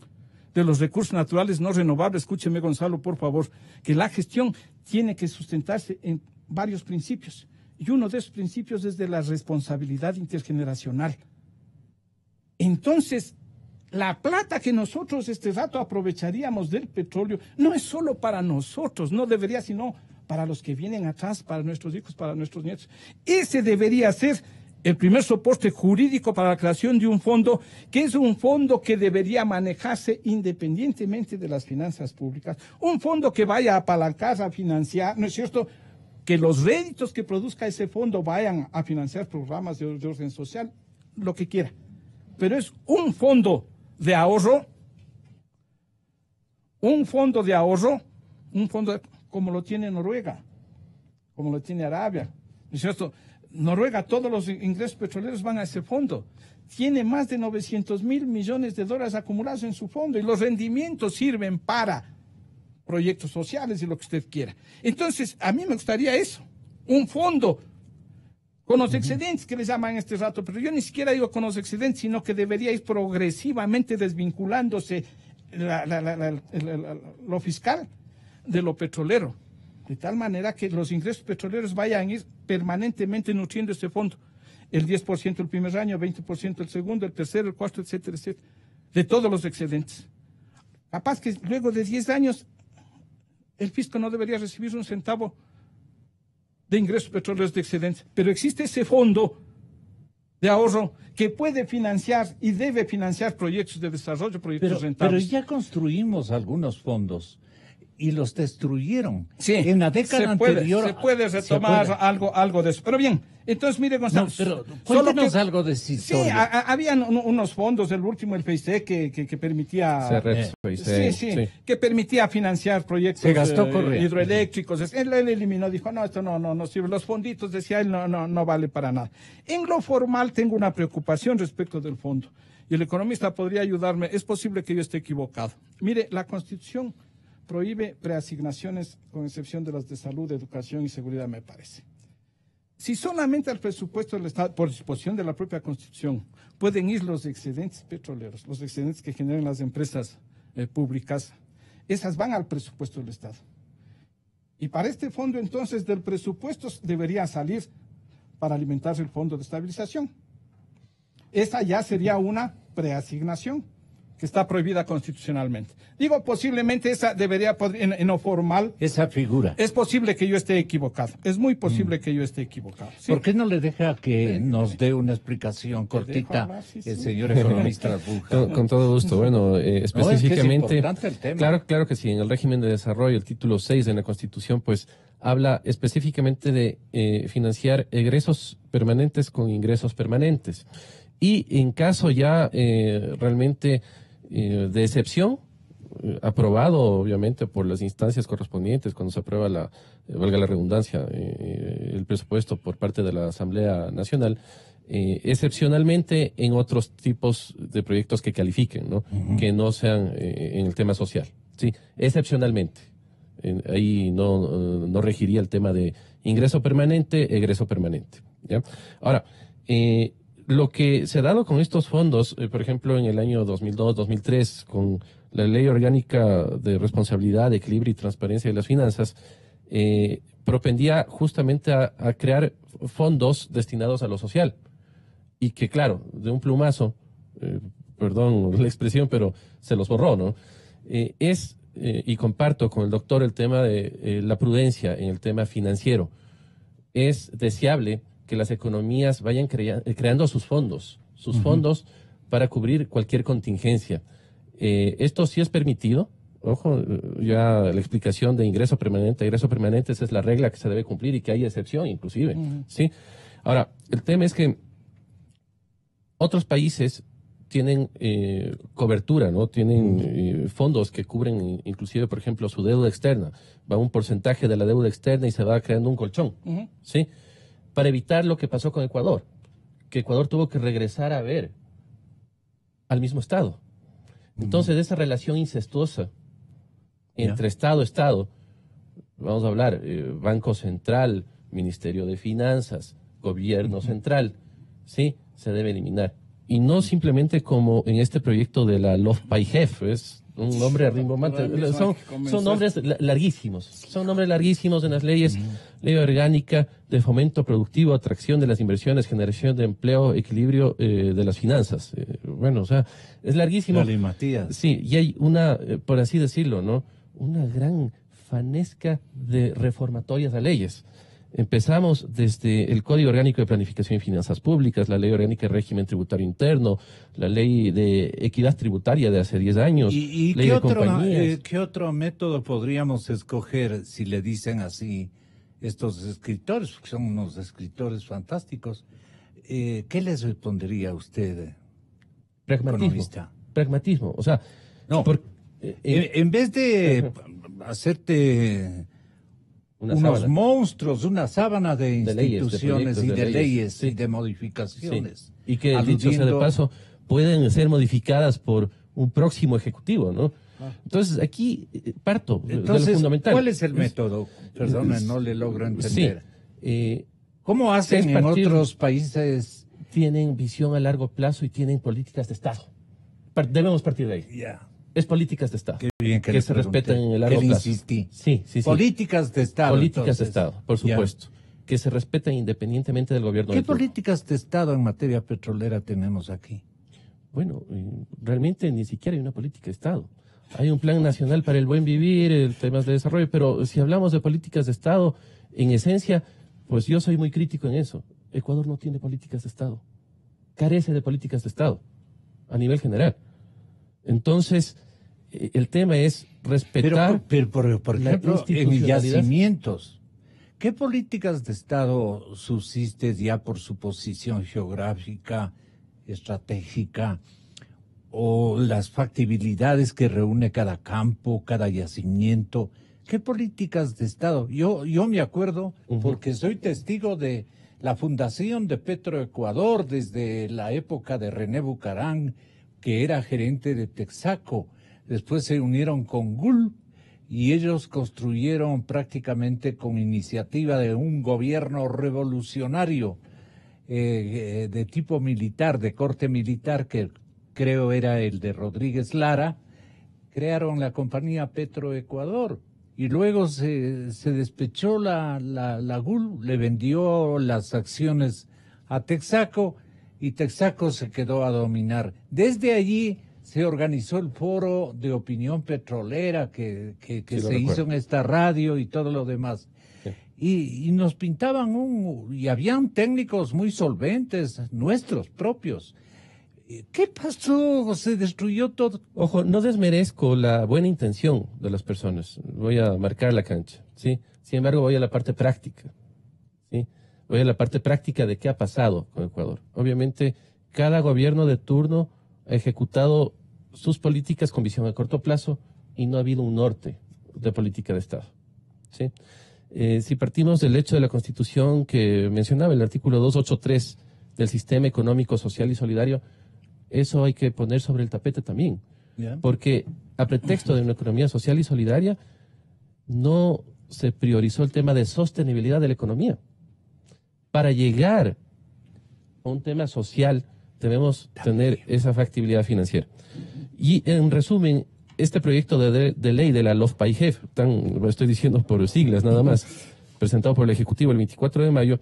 de los recursos naturales no renovables, escúcheme, Gonzalo, por favor, que la gestión tiene que sustentarse en varios principios. Y uno de esos principios es de la responsabilidad intergeneracional. Entonces, la plata que nosotros este rato aprovecharíamos del petróleo no es solo para nosotros, no debería, sino para los que vienen atrás, para nuestros hijos, para nuestros nietos. Ese debería ser el primer soporte jurídico para la creación de un fondo, que es un fondo que debería manejarse independientemente de las finanzas públicas, un fondo que vaya a apalancar, a financiar, ¿no es cierto?, que los réditos que produzca ese fondo vayan a financiar programas de orden social, lo que quiera. Pero es un fondo de ahorro, como lo tiene Noruega, como lo tiene Arabia, ¿no es cierto? Noruega, todos los ingresos petroleros van a ese fondo. Tiene más de 900.000 millones de dólares acumulados en su fondo y los rendimientos sirven para proyectos sociales y lo que usted quiera. Entonces, a mí me gustaría eso, un fondo con los excedentes que les llaman este rato, pero yo ni siquiera digo con los excedentes, sino que debería ir progresivamente desvinculándose lo fiscal de lo petrolero, de tal manera que los ingresos petroleros vayan a ir permanentemente nutriendo este fondo. El 10% el primer año, 20% el segundo, el tercero, el cuarto, etcétera, etcétera, de todos los excedentes. Capaz que luego de 10 años el fisco no debería recibir un centavo de ingresos petroleros de excedentes, pero existe ese fondo de ahorro que puede financiar y debe financiar proyectos de desarrollo, proyectos rentables. Pero ya construimos algunos fondos y los destruyeron. Sí, en la década anterior. Se puede retomar algo de eso. Pero bien, entonces mire, Gonzalo. No, pero cuéntenos algo de esa historia. Sí, habían unos fondos, el último, el FEICE, que permitía. Que permitía financiar proyectos hidroeléctricos. Él eliminó, dijo, no, esto no sirve. Los fonditos, decía él, no vale para nada. En lo formal tengo una preocupación respecto del fondo. Y el economista podría ayudarme. Es posible que yo esté equivocado. Mire, la Constitución prohíbe preasignaciones con excepción de las de salud, educación y seguridad, me parece. Si solamente al presupuesto del Estado, por disposición de la propia Constitución, pueden ir los excedentes petroleros, los excedentes que generan las empresas públicas, esas van al presupuesto del Estado. Y para este fondo, entonces, del presupuesto debería salir para alimentarse el fondo de estabilización. Esa ya sería una preasignación, que está prohibida constitucionalmente. Digo, posiblemente esa debería, en lo formal, esa figura. es posible que yo esté equivocado. Es muy posible que yo esté equivocado. ¿Sí? ¿Por qué no le deja que nos dé una explicación cortita hablar, sí, el sí. señor economista Albuja? Con todo gusto. Bueno, específicamente, es importante el tema. claro que sí. En el régimen de desarrollo, el título 6 de la Constitución, pues habla específicamente de financiar egresos permanentes con ingresos permanentes. Y en caso ya realmente de excepción, aprobado obviamente por las instancias correspondientes cuando se aprueba valga la redundancia, el presupuesto por parte de la Asamblea Nacional, excepcionalmente en otros tipos de proyectos que califiquen, ¿no? Que no sean en el tema social, sí, excepcionalmente. Ahí no regiría el tema de ingreso permanente, egreso permanente, ¿ya? Ahora, lo que se ha dado con estos fondos, por ejemplo, en el año 2002-2003, con la Ley Orgánica de Responsabilidad, Equilibrio y Transparencia de las Finanzas, propendía justamente a crear fondos destinados a lo social. Y que, claro, de un plumazo, perdón la expresión, pero se los borró, ¿no? Y comparto con el doctor el tema de la prudencia en el tema financiero. Es deseable que las economías vayan creando sus fondos para cubrir cualquier contingencia. Esto sí es permitido. Ojo, ya la explicación de ingreso permanente, egreso permanente, esa es la regla que se debe cumplir y que hay excepción inclusive, ¿sí? Ahora, el tema es que otros países tienen cobertura, ¿no? Tienen fondos que cubren inclusive, por ejemplo, su deuda externa. Va un porcentaje de la deuda externa y se va creando un colchón, ¿sí? Para evitar lo que pasó con Ecuador, que Ecuador tuvo que regresar a ver al mismo Estado. Entonces, esa relación incestuosa entre Estado, vamos a hablar, Banco Central, Ministerio de Finanzas, Gobierno Central, ¿sí? Se debe eliminar. Y no simplemente como en este proyecto de la LOFPAIJEF, es un nombre rimbombante. Son nombres larguísimos. Son nombres larguísimos en las leyes. Ley Orgánica de Fomento Productivo, Atracción de las Inversiones, Generación de Empleo, Equilibrio de las Finanzas. Bueno, o sea, es larguísimo. Dale, Matías. Sí, y hay una, por así decirlo, ¿no? Una gran fanesca de reformatorias a leyes. Empezamos desde el Código Orgánico de Planificación y Finanzas Públicas, la Ley Orgánica de Régimen Tributario Interno, la Ley de Equidad Tributaria de hace 10 años. ¿Y ley de compañías. qué otro método podríamos escoger si le dicen así estos escritores, que son unos escritores fantásticos? ¿Qué les respondería a usted, economista? Pragmatismo, o sea, no, en vez de hacerte unos monstruos, una sábana de instituciones y de leyes y de modificaciones. Sí. Y que, dicho sea de paso, pueden ser modificadas por un próximo ejecutivo, ¿no? Entonces, aquí parto de lo fundamental. ¿Cuál es el método? Perdona, no le logro entender. Sí. ¿Cómo hacen en otros países? Tienen visión a largo plazo y tienen políticas de Estado. Debemos partir de ahí. Ya. Es políticas de Estado. Qué bien que se respetan en el largo plazo. Insistí. Sí. Políticas de Estado. Políticas de Estado, por supuesto. Que se respeten independientemente del gobierno. ¿Qué políticas de Estado en materia petrolera tenemos aquí? Bueno, realmente ni siquiera hay una política de Estado. Hay un plan nacional para el buen vivir, temas de desarrollo, pero si hablamos de políticas de Estado, en esencia, pues yo soy muy crítico en eso. Ecuador no tiene políticas de Estado. Carece de políticas de Estado a nivel general. Entonces, el tema es respetar. Pero por ejemplo, en yacimientos, ¿qué políticas de Estado subsiste ya por su posición geográfica, estratégica, o las factibilidades que reúne cada campo, cada yacimiento? ¿Qué políticas de Estado? Yo me acuerdo, porque soy testigo de la fundación de Petroecuador desde la época de René Bucarán, que era gerente de Texaco. Después se unieron con GUL y ellos construyeron prácticamente con iniciativa de un gobierno revolucionario de tipo militar, de corte militar, que creo era el de Rodríguez Lara. Crearon la compañía Petroecuador y luego se despechó la GUL, le vendió las acciones a Texaco y Texaco se quedó a dominar. Desde allí se organizó el foro de opinión petrolera que Sí, se hizo en esta radio y todo lo demás. Sí. Y nos pintaban y habían técnicos muy solventes, nuestros propios. ¿Qué pasó? ¿Se destruyó todo? Ojo, no desmerezco la buena intención de las personas. Voy a marcar la cancha, ¿sí? Sin embargo, voy a la parte práctica, ¿sí? Voy a la parte práctica de qué ha pasado con Ecuador. Obviamente, cada gobierno de turno ha ejecutado sus políticas con visión a corto plazo y no ha habido un norte de política de Estado, ¿sí? Si partimos del hecho de la Constitución que mencionaba, el artículo 283 del Sistema Económico, Social y Solidario, eso hay que poner sobre el tapete también, porque a pretexto de una economía social y solidaria no se priorizó el tema de sostenibilidad de la economía. Para llegar a un tema social debemos tener esa factibilidad financiera. Y en resumen, este proyecto de ley de la LOFPAIGEF, lo estoy diciendo por siglas nada más, presentado por el Ejecutivo el 24 de mayo,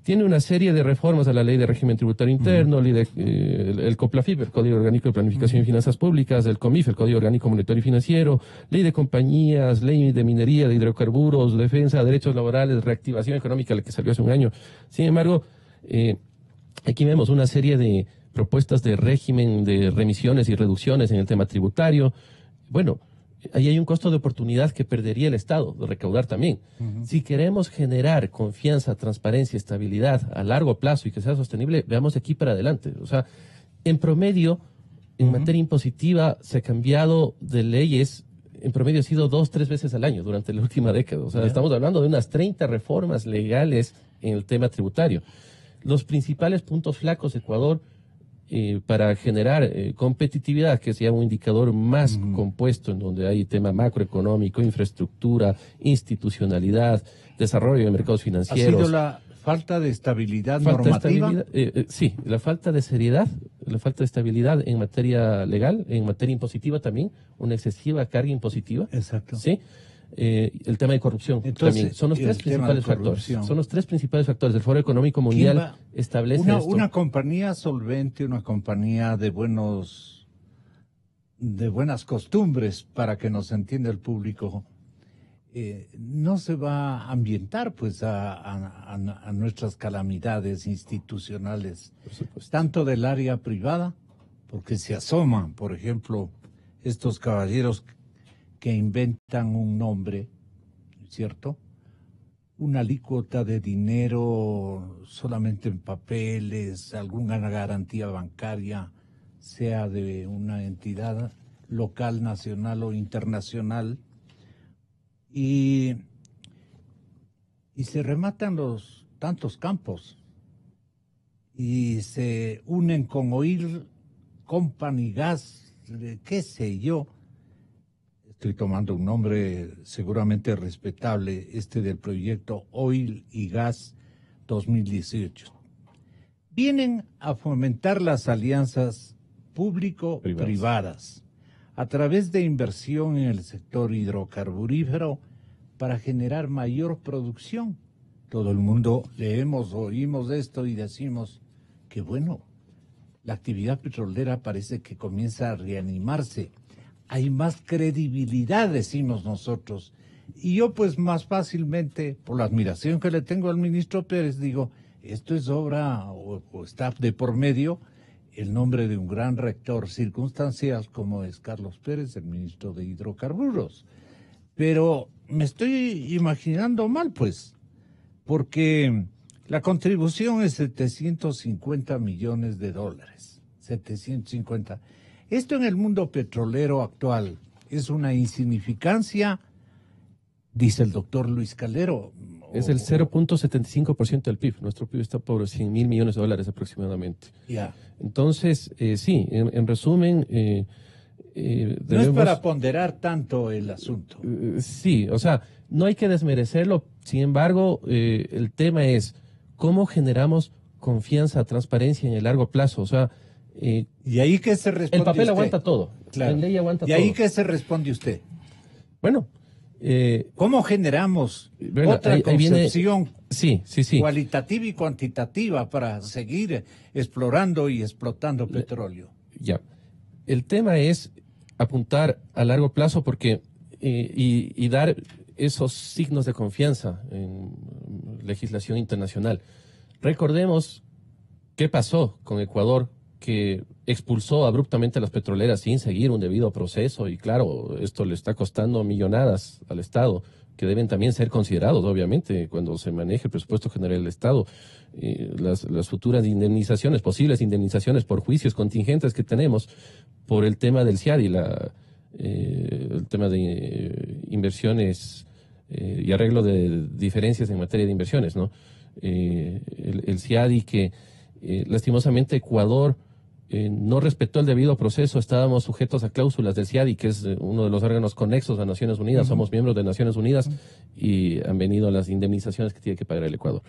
tiene una serie de reformas a la Ley de Régimen Tributario Interno, el COPLAFIP, el Código Orgánico de Planificación y Finanzas Públicas, el COMIF, el Código Orgánico Monetario y Financiero, Ley de Compañías, Ley de Minería, de Hidrocarburos, Defensa de Derechos Laborales, Reactivación Económica, la que salió hace un año. Sin embargo, aquí vemos una serie de propuestas de régimen, de remisiones y reducciones en el tema tributario. Bueno, ahí hay un costo de oportunidad que perdería el Estado de recaudar también. Si queremos generar confianza, transparencia, estabilidad a largo plazo y que sea sostenible, veamos de aquí para adelante. O sea, en promedio, en materia impositiva, se ha cambiado de leyes, en promedio ha sido 2-3 veces al año durante la última década. O sea, estamos hablando de unas 30 reformas legales en el tema tributario. Los principales puntos flacos de Ecuador para generar competitividad, que sea un indicador más compuesto, en donde hay tema macroeconómico, infraestructura, institucionalidad, desarrollo de mercados financieros. ¿Ha sido la falta de estabilidad normativa? Sí, la falta de seriedad, la falta de estabilidad en materia legal, en materia impositiva también, una excesiva carga impositiva. Exacto. Sí. El tema de corrupción. Entonces, también son los tres principales factores. Son los tres principales factores. El Foro Económico Mundial establece una compañía solvente, una compañía de buenas costumbres, para que nos entienda el público, no se va a ambientar pues a nuestras calamidades institucionales, tanto del área privada, porque se asoman, por ejemplo, estos caballeros que inventan un nombre, ¿cierto? Una alícuota de dinero solamente en papeles, alguna garantía bancaria, sea de una entidad local, nacional o internacional, y se rematan los tantos campos, y se unen con Oil Company Gas, qué sé yo. Estoy tomando un nombre seguramente respetable, del proyecto Oil y Gas 2018. Vienen a fomentar las alianzas público-privadas a través de inversión en el sector hidrocarburífero para generar mayor producción. Todo el mundo oímos esto y decimos que bueno, la actividad petrolera parece que comienza a reanimarse. Hay más credibilidad, decimos nosotros. Y yo pues más fácilmente, por la admiración que le tengo al ministro Pérez, digo, esto es obra o está de por medio el nombre de un gran rector circunstancial como es Carlos Pérez, el ministro de Hidrocarburos. Pero me estoy imaginando mal pues, porque la contribución es 750 millones de dólares. 750. Esto en el mundo petrolero actual es una insignificancia, dice el doctor Luis Calero. Es el 0.75% del PIB. Nuestro PIB está por 100 mil millones de dólares aproximadamente. Ya. Entonces, sí, en resumen... no es para ponderar tanto el asunto. Sí, o sea, no hay que desmerecerlo. Sin embargo, el tema es cómo generamos confianza, transparencia en el largo plazo. O sea... ¿Y ahí qué se responde el papel usted? Aguanta todo. Claro. La ley aguanta todo. ¿Y ahí qué se responde usted? Bueno... ¿cómo generamos otra ahí concepción sí. cualitativa y cuantitativa para seguir explorando y explotando petróleo? Ya. el tema es apuntar a largo plazo porque y dar esos signos de confianza en legislación internacional. Recordemos qué pasó con Ecuador, que expulsó abruptamente a las petroleras sin seguir un debido proceso, y claro, esto le está costando millonadas al Estado, que deben también ser considerados, obviamente, cuando se maneje el presupuesto general del Estado, las futuras indemnizaciones, posibles indemnizaciones por juicios contingentes que tenemos por el tema del CIADI, el tema de inversiones y arreglo de diferencias en materia de inversiones, ¿no? El CIADI que lastimosamente Ecuador no respetó el debido proceso. Estábamos sujetos a cláusulas del CIADI, que es uno de los órganos conexos a Naciones Unidas. Somos miembros de Naciones Unidas y han venido las indemnizaciones que tiene que pagar el Ecuador.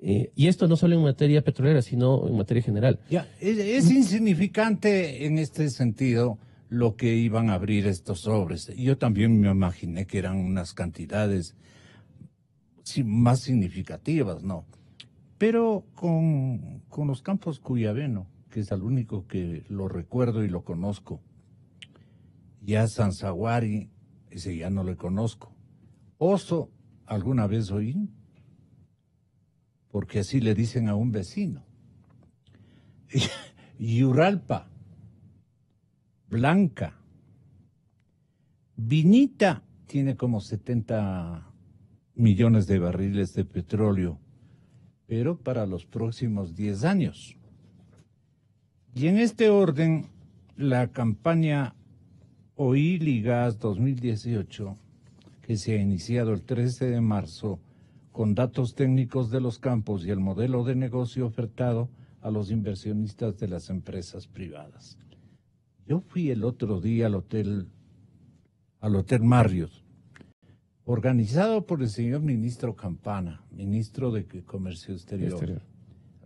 Y esto no solo en materia petrolera, sino en materia general. Ya, es insignificante en este sentido lo que iban a abrir estos sobres. Yo también me imaginé que eran unas cantidades más significativas, ¿no? Pero con los campos Cuyabeno, que es el único que lo recuerdo y lo conozco, ya Sanzaguari, ese ya no lo conozco. Oso, alguna vez oí, porque así le dicen a un vecino. Y Uralpa, Blanca, Viñita tiene como 70 millones de barriles de petróleo, pero para los próximos 10 años. Y en este orden, la campaña Oil y Gas 2018, que se ha iniciado el 13 de marzo, con datos técnicos de los campos y el modelo de negocio ofertado a los inversionistas de las empresas privadas. Yo fui el otro día al Hotel Marriott, organizado por el señor ministro Campana, ministro de Comercio Exterior.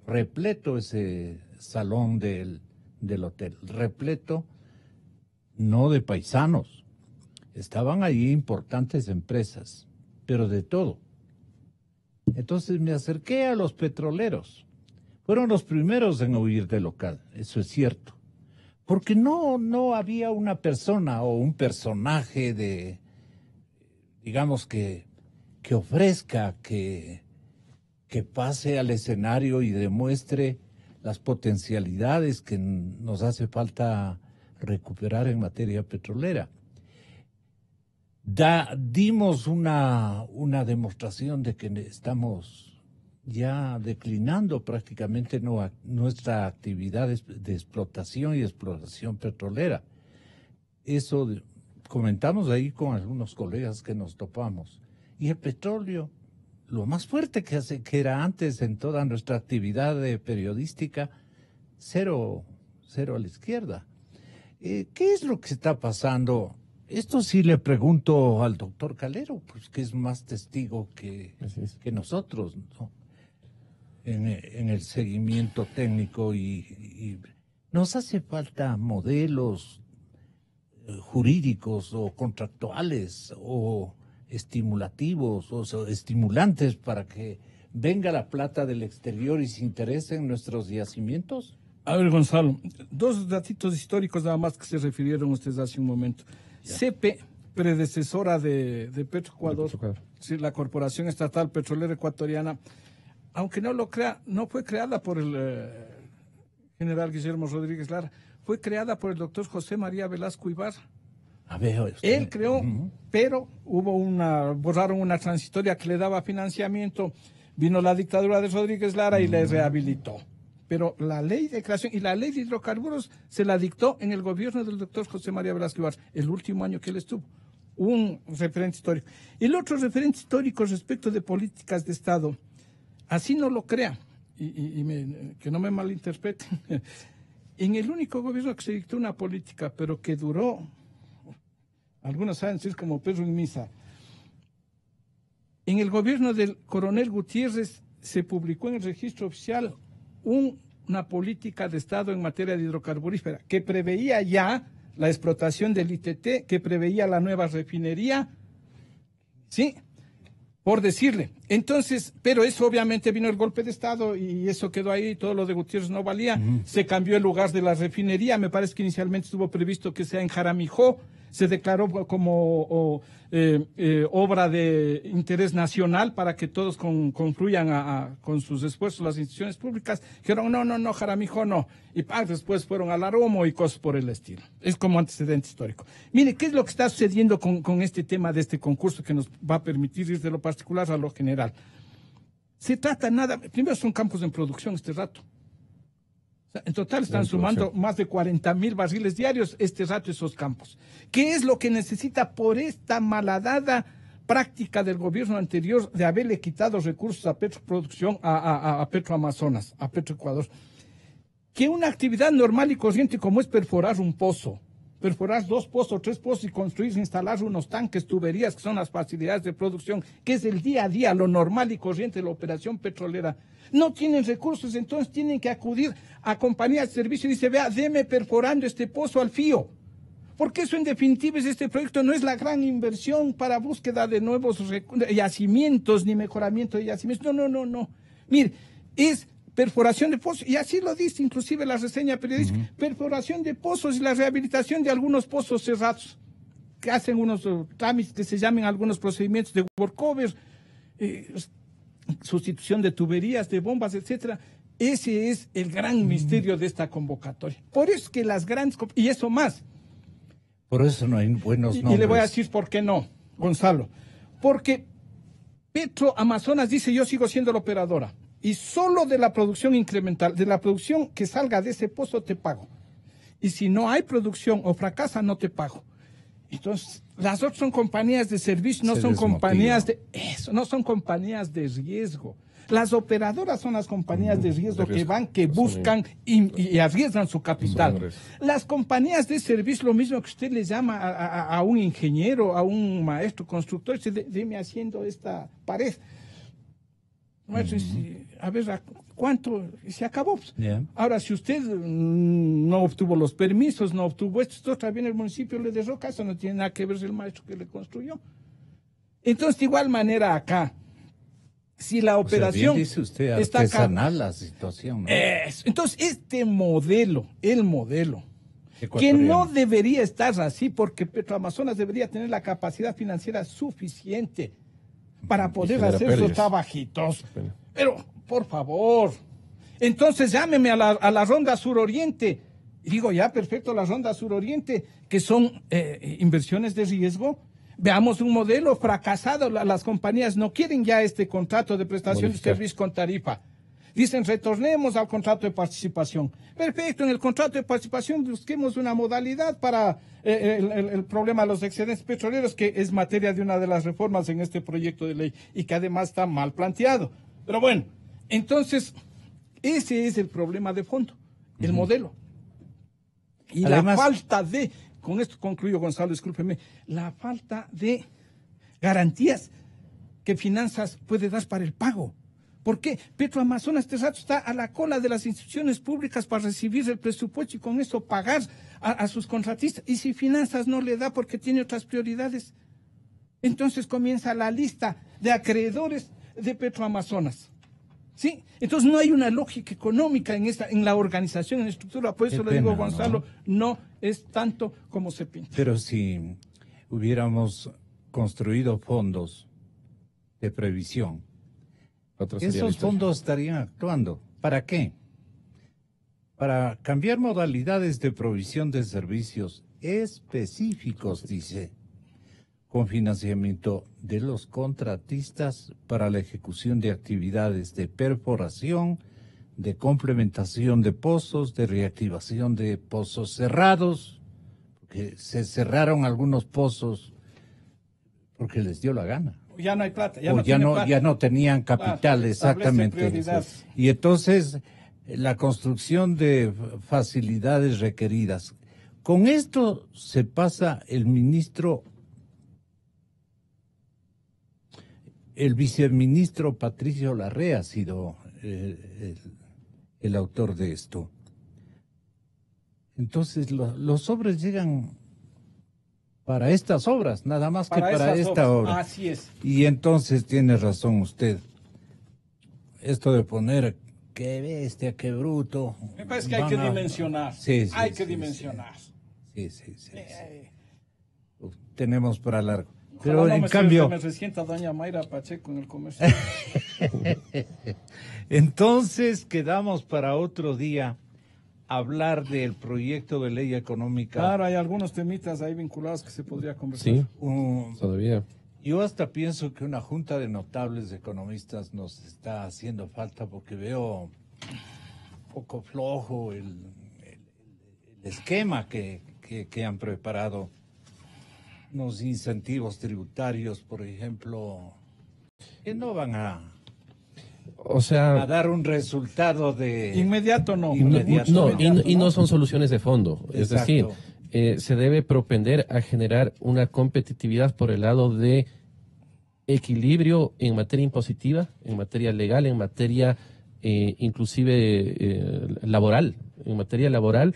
Repleto ese salón del hotel, repleto, no de paisanos. Estaban allí importantes empresas, pero de todo. Entonces me acerqué a los petroleros. Fueron los primeros en huir del local, eso es cierto. Porque no había una persona o un personaje digamos que ofrezca, que pase al escenario y demuestre las potencialidades que nos hace falta recuperar en materia petrolera. Dimos una demostración de que estamos ya declinando prácticamente nuestra actividad de explotación y exploración petrolera. Eso comentamos ahí con algunos colegas que nos topamos. Y el petróleo, lo más fuerte que era antes en toda nuestra actividad periodística, cero a la izquierda. ¿Qué es lo que está pasando? Esto sí le pregunto al doctor Calero, pues que es más testigo que nosotros, ¿no? En el seguimiento técnico y nos hace falta modelos jurídicos o contractuales o estimulativos o estimulantes para que venga la plata del exterior y se interese en nuestros yacimientos. A ver, Gonzalo, dos datitos históricos nada más que se refirieron ustedes hace un momento. CP, predecesora de Petroecuador, sí, la Corporación Estatal Petrolera Ecuatoriana, aunque no lo crea, no fue creada por el general Guillermo Rodríguez Lara, fue creada por el doctor José María Velasco Ibarra. A ver, él creó, pero borraron una transitoria que le daba financiamiento, vino la dictadura de Rodríguez Lara y le rehabilitó. Pero la ley de creación y la ley de hidrocarburos se la dictó en el gobierno del doctor José María Velasco Ibarra, el último año que él estuvo. Un referente histórico. El otro referente histórico respecto de políticas de Estado, así no lo crean, que no me malinterpreten, en el único gobierno que se dictó una política, pero que duró, algunos saben decir como perro en misa, en el gobierno del coronel Gutiérrez se publicó en el registro oficial una política de Estado en materia de hidrocarburífera que preveía ya la explotación del ITT, que preveía la nueva refinería, sí, por decirle, Entonces, pero eso obviamente vino el golpe de Estado y eso quedó ahí, todo lo de Gutiérrez no valía. Se cambió el lugar de la refinería, me parece que inicialmente estuvo previsto que sea en Jaramijó, se declaró como obra de interés nacional para que todos confluyan con sus esfuerzos las instituciones públicas. Dijeron, no, Jaramijó no. Y después fueron al Aromo y cosas por el estilo. Es como antecedente histórico. Mire, ¿qué es lo que está sucediendo con este tema de este concurso que nos va a permitir ir de lo particular a lo general? Se trata primero son campos en producción este rato. O sea, en total están sumando más de 40.000 barriles diarios este rato esos campos. ¿Qué es lo que necesita por esta malhadada práctica del gobierno anterior de haberle quitado recursos a Petroproducción, a Petroamazonas, a Petroecuador? Que una actividad normal y corriente como es perforar un pozo, perforar 2 pozos, 3 pozos y construir, instalar unos tanques, tuberías, que son las facilidades de producción, que es el día a día, lo normal y corriente de la operación petrolera. No tienen recursos, entonces tienen que acudir a compañías de servicio y dice, vea, deme perforando este pozo al fío. Porque eso en definitiva es este proyecto, no es la gran inversión para búsqueda de nuevos yacimientos ni mejoramiento de yacimientos. No. Mire, es perforación de pozos, y así lo dice inclusive la reseña periodística, perforación de pozos y la rehabilitación de algunos pozos cerrados, que hacen unos trámites que se llaman algunos procedimientos de workover, sustitución de tuberías, de bombas, etcétera. Ese es el gran misterio de esta convocatoria. Por eso que las grandes, y eso más. Por eso no hay buenos nombres. Y le voy a decir por qué no, Gonzalo. Porque Petroamazonas dice, yo sigo siendo la operadora. Y solo de la producción incremental, de la producción que salga de ese pozo te pago. Y si no hay producción o fracasa, no te pago. Entonces, las otras son compañías de servicio, no son compañías no son compañías de riesgo. Las operadoras son las compañías de riesgo que van, que buscan y arriesgan su capital. Las compañías de servicio, lo mismo que usted le llama a un ingeniero, a un maestro constructor, dice, deme haciendo esta pared. Maestro, a ver, ¿cuánto? Y se acabó. Yeah. Ahora, si usted no obtuvo los permisos, no obtuvo esto también el municipio le derroca, eso no tiene nada que ver el maestro que le construyó. Entonces, de igual manera acá, si la operación bien dice usted, está artesanal la situación, ¿no? Entonces, este modelo, el modelo, que Ecuatoriano. no debería estar así, porque Petroamazonas debería tener la capacidad financiera suficiente para poder hacer sus trabajitos. Pero, por favor, entonces llámeme a la Ronda Suroriente. Y digo, ya, perfecto, la Ronda Suroriente, que son inversiones de riesgo. Veamos un modelo fracasado. Las compañías no quieren ya este contrato de prestación de servicio con tarifa. Dicen, retornemos al contrato de participación. Perfecto, en el contrato de participación busquemos una modalidad para el problema de los excedentes petroleros, que es materia de una de las reformas en este proyecto de ley y que además está mal planteado. Pero bueno, entonces, ese es el problema de fondo, el modelo. Y además, la falta de, con esto concluyo, Gonzalo, discúlpeme, la falta de garantías que Finanzas puede dar para el pago. ¿Por qué? Petroamazonas este rato está a la cola de las instituciones públicas para recibir el presupuesto y con eso pagar a sus contratistas. Y si Finanzas no le da porque tiene otras prioridades, entonces comienza la lista de acreedores de Petroamazonas. ¿Sí? Entonces no hay una lógica económica en la organización, en la estructura. Por eso le digo, Gonzalo, no es tanto como se pinta. Pero si hubiéramos construido fondos de previsión, esos fondos estarían actuando. ¿Para qué? Para cambiar modalidades de provisión de servicios específicos, dice, con financiamiento de los contratistas para la ejecución de actividades de perforación, de complementación de pozos, de reactivación de pozos cerrados, porque se cerraron algunos pozos porque les dio la gana. Ya no hay plata. Ya no tenían capital, claro, exactamente. Y entonces, la construcción de facilidades requeridas. Con esto se pasa el viceministro Patricio Larrea ha sido el autor de esto. Entonces, los sobres llegan para estas obras, nada más que para esas esta obras. obra. Así es. Y entonces tiene razón usted. Esto de poner qué bestia, qué bruto. Me parece que hay que dimensionar. Sí, hay que dimensionar. Sí. Tenemos para largo. Ojalá Pero no en me cambio, me resienta doña Mayra Pacheco en el comercio. entonces quedamos para otro día hablar del proyecto de ley económica. Claro, hay algunos temitas ahí vinculados que se podría conversar. Sí, Um, todavía. Yo hasta pienso que una junta de notables economistas nos está haciendo falta porque veo un poco flojo el esquema que han preparado. Unos incentivos tributarios, por ejemplo, que no van a dar un resultado de Inmediato no. No, y no son soluciones de fondo. Es decir, Exacto. se debe propender a generar una competitividad por el lado de equilibrio en materia impositiva, en materia legal, en materia inclusive laboral, en materia laboral,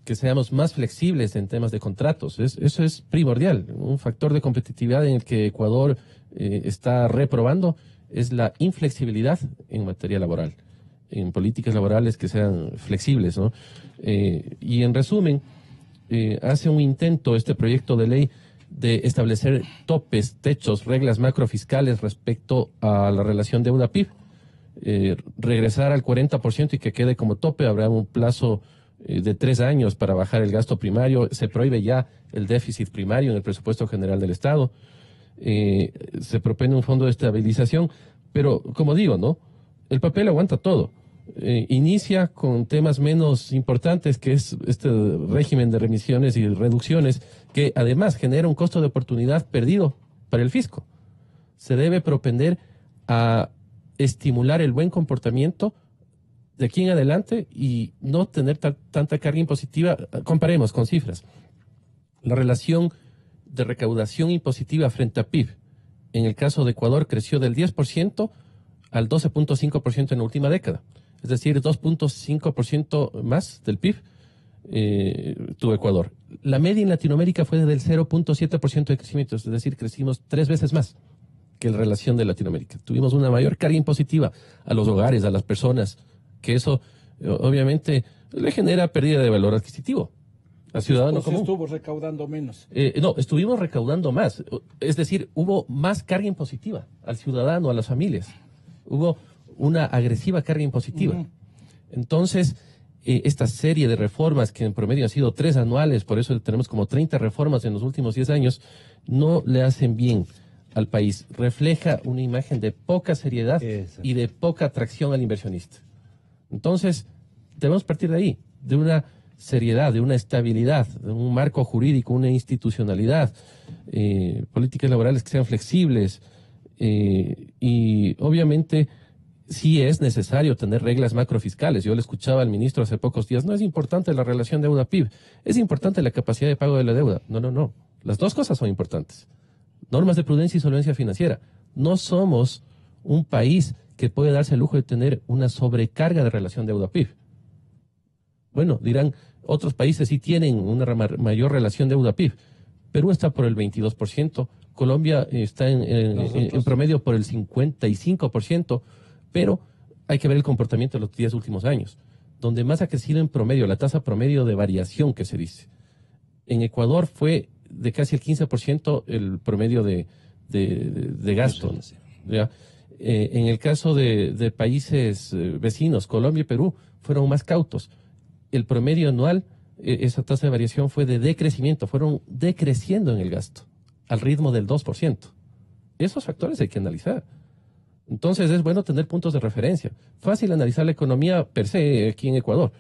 que seamos más flexibles en temas de contratos. Eso es primordial. Un factor de competitividad en el que Ecuador está reprobando es la inflexibilidad en materia laboral, en políticas laborales que sean flexibles, ¿no? Y en resumen, hace un intento este proyecto de ley de establecer topes, techos, reglas macrofiscales respecto a la relación deuda-PIB. Regresar al 40% y que quede como tope. Habrá un plazo de 3 años para bajar el gasto primario. Se prohíbe ya el déficit primario en el presupuesto general del Estado. Se propone un fondo de estabilización, pero como digo, ¿no? El papel aguanta todo. Inicia con temas menos importantes, que es este régimen de remisiones y reducciones, que además genera un costo de oportunidad perdido para el fisco. Se debe propender a estimular el buen comportamiento de aquí en adelante y no tener tanta carga impositiva. Comparemos con cifras. La relación de recaudación impositiva frente a PIB, en el caso de Ecuador, creció del 10% al 12.5% en la última década. Es decir, 2.5% más del PIB tuvo Ecuador. La media en Latinoamérica fue del 0.7% de crecimiento, es decir, crecimos 3 veces más que la relación de Latinoamérica. Tuvimos una mayor carga impositiva a los hogares, a las personas, que eso obviamente le genera pérdida de valor adquisitivo al ciudadano común. Estuvo recaudando menos. No, estuvimos recaudando más. Es decir, hubo más carga impositiva al ciudadano, a las familias. Hubo una agresiva carga impositiva. Entonces, esta serie de reformas, que en promedio han sido 3 anuales, por eso tenemos como 30 reformas en los últimos 10 años, no le hacen bien al país. Refleja una imagen de poca seriedad y de poca atracción al inversionista. Entonces, debemos partir de ahí, de una seriedad, de una estabilidad, de un marco jurídico, una institucionalidad, políticas laborales que sean flexibles, y obviamente sí es necesario tener reglas macrofiscales. Yo le escuchaba al ministro hace pocos días, no es importante la relación deuda-PIB, es importante la capacidad de pago de la deuda. No. Las dos cosas son importantes. Normas de prudencia y solvencia financiera. No somos un país que puede darse el lujo de tener una sobrecarga de relación deuda-PIB. Bueno, dirán, otros países sí tienen una mayor relación deuda-PIB. Perú está por el 22%, Colombia está en promedio por el 55%, pero hay que ver el comportamiento de los 10 últimos años, donde más ha crecido en promedio, la tasa promedio de variación que se dice. En Ecuador fue de casi el 15% el promedio de gasto, ¿no? ¿Ya? En el caso de países vecinos, Colombia y Perú, fueron más cautos. El promedio anual, esa tasa de variación fue de decrecimiento, fueron decreciendo en el gasto, al ritmo del 2%. Esos factores hay que analizar. Entonces es bueno tener puntos de referencia. Fácil analizar la economía per se aquí en Ecuador,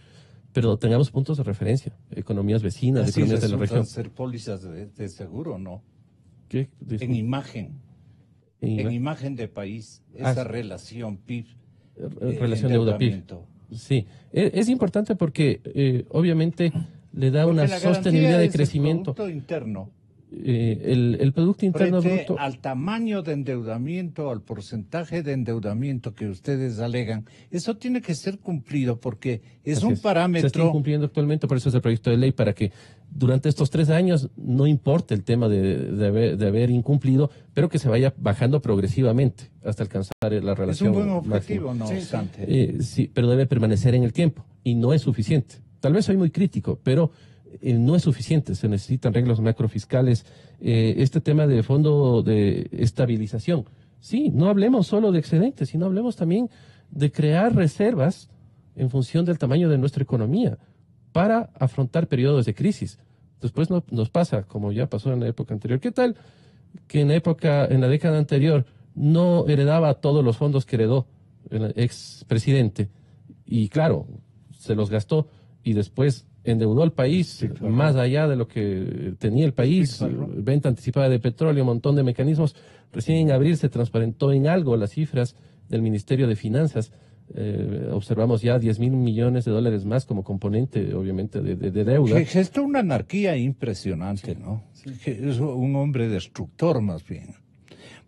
pero tengamos puntos de referencia, economías vecinas, economías de la región. Hacer pólizas de seguro, ¿no? ¿Qué? En imagen. En imagen de país, esa relación PIB. Relación deuda-PIB. Sí, es importante porque obviamente le da una sostenibilidad de crecimiento. El Producto Interno El Producto Interno Frente Bruto... al tamaño de endeudamiento, al porcentaje de endeudamiento que ustedes alegan, eso tiene que ser cumplido porque es un parámetro... Se está incumpliendo actualmente, por eso es el proyecto de ley, para que durante estos 3 años no importe el tema de haber incumplido, pero que se vaya bajando progresivamente hasta alcanzar la relación. Es un buen objetivo, máxima. no obstante. Sí, pero debe permanecer en el tiempo y no es suficiente. Tal vez soy muy crítico, pero no es suficiente. Se necesitan reglas macrofiscales. Este tema de fondo de estabilización. Sí, no hablemos solo de excedentes, sino hablemos también de crear reservas en función del tamaño de nuestra economía para afrontar periodos de crisis. Después nos pasa, como ya pasó en la época anterior. ¿Qué tal que en la década anterior no heredaba todos los fondos que heredó el expresidente? Y claro, se los gastó y después endeudó al país más allá de lo que tenía el país, venta anticipada de petróleo, un montón de mecanismos. Recién en abril se transparentó en algo las cifras del Ministerio de Finanzas. Observamos ya 10.000 millones de dólares más como componente, obviamente, de deuda. Esto es una anarquía impresionante, ¿no? Sí. Es un hombre destructor, más bien.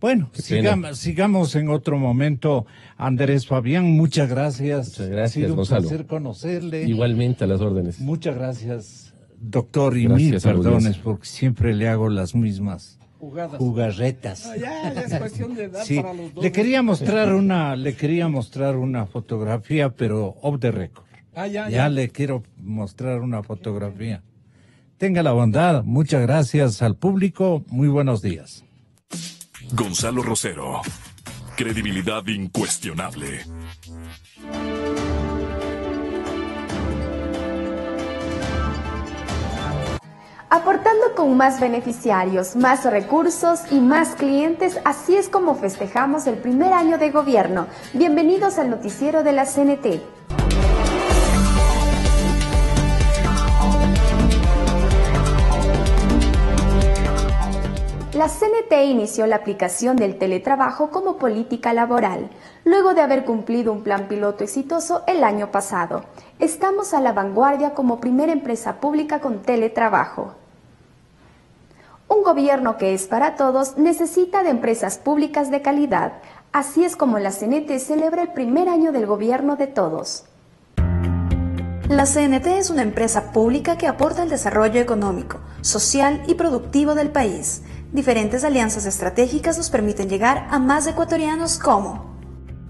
Bueno, sigamos en otro momento. Andrés Fabián, muchas gracias. Muchas gracias, ha sido un Gonzalo. placer conocerle. Igualmente, a las órdenes. Muchas gracias, doctor, y Gracias, mil perdones audiencia. porque siempre le hago las mismas jugarretas. No, ya es cuestión de edad Sí, para los dos. le quería mostrar una fotografía, pero off the record. Ya le quiero mostrar una fotografía. Tenga la bondad. Muchas gracias al público. Muy buenos días. Gonzalo Rosero. Credibilidad incuestionable. Aportando con más beneficiarios, más recursos y más clientes, así es como festejamos el primer año de gobierno. Bienvenidos al noticiero de la CNT. La CNT inició la aplicación del teletrabajo como política laboral, luego de haber cumplido un plan piloto exitoso el año pasado. Estamos a la vanguardia como primera empresa pública con teletrabajo. Un gobierno que es para todos necesita de empresas públicas de calidad. Así es como la CNT celebra el primer año del gobierno de todos. La CNT es una empresa pública que aporta al desarrollo económico, social y productivo del país. Diferentes alianzas estratégicas nos permiten llegar a más ecuatorianos como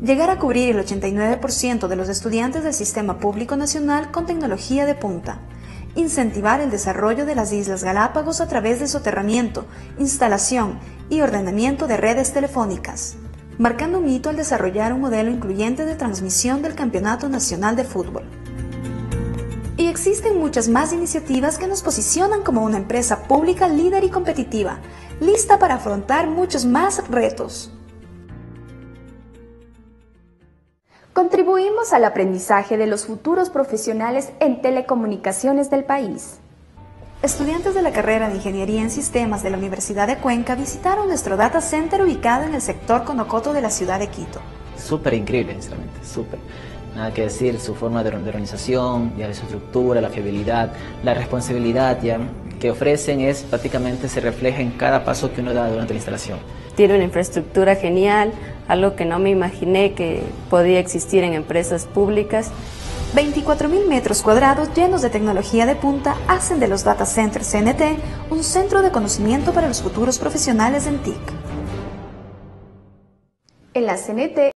llegar a cubrir el 89% de los estudiantes del Sistema Público Nacional con tecnología de punta, incentivar el desarrollo de las Islas Galápagos a través de soterramiento, instalación y ordenamiento de redes telefónicas, marcando un hito al desarrollar un modelo incluyente de transmisión del Campeonato Nacional de Fútbol. Y existen muchas más iniciativas que nos posicionan como una empresa pública líder y competitiva, lista para afrontar muchos más retos. Contribuimos al aprendizaje de los futuros profesionales en telecomunicaciones del país. Estudiantes de la carrera de Ingeniería en Sistemas de la Universidad de Cuenca visitaron nuestro data center ubicado en el sector Conocoto de la ciudad de Quito. Súper increíble, sinceramente, súper. Nada que decir, su forma de organización, ya de su estructura, la fiabilidad, la responsabilidad ya que ofrecen es prácticamente se refleja en cada paso que uno da durante la instalación. Tiene una infraestructura genial, algo que no me imaginé que podía existir en empresas públicas. 24.000 metros cuadrados llenos de tecnología de punta hacen de los data centers CNT un centro de conocimiento para los futuros profesionales en TIC. En la CNT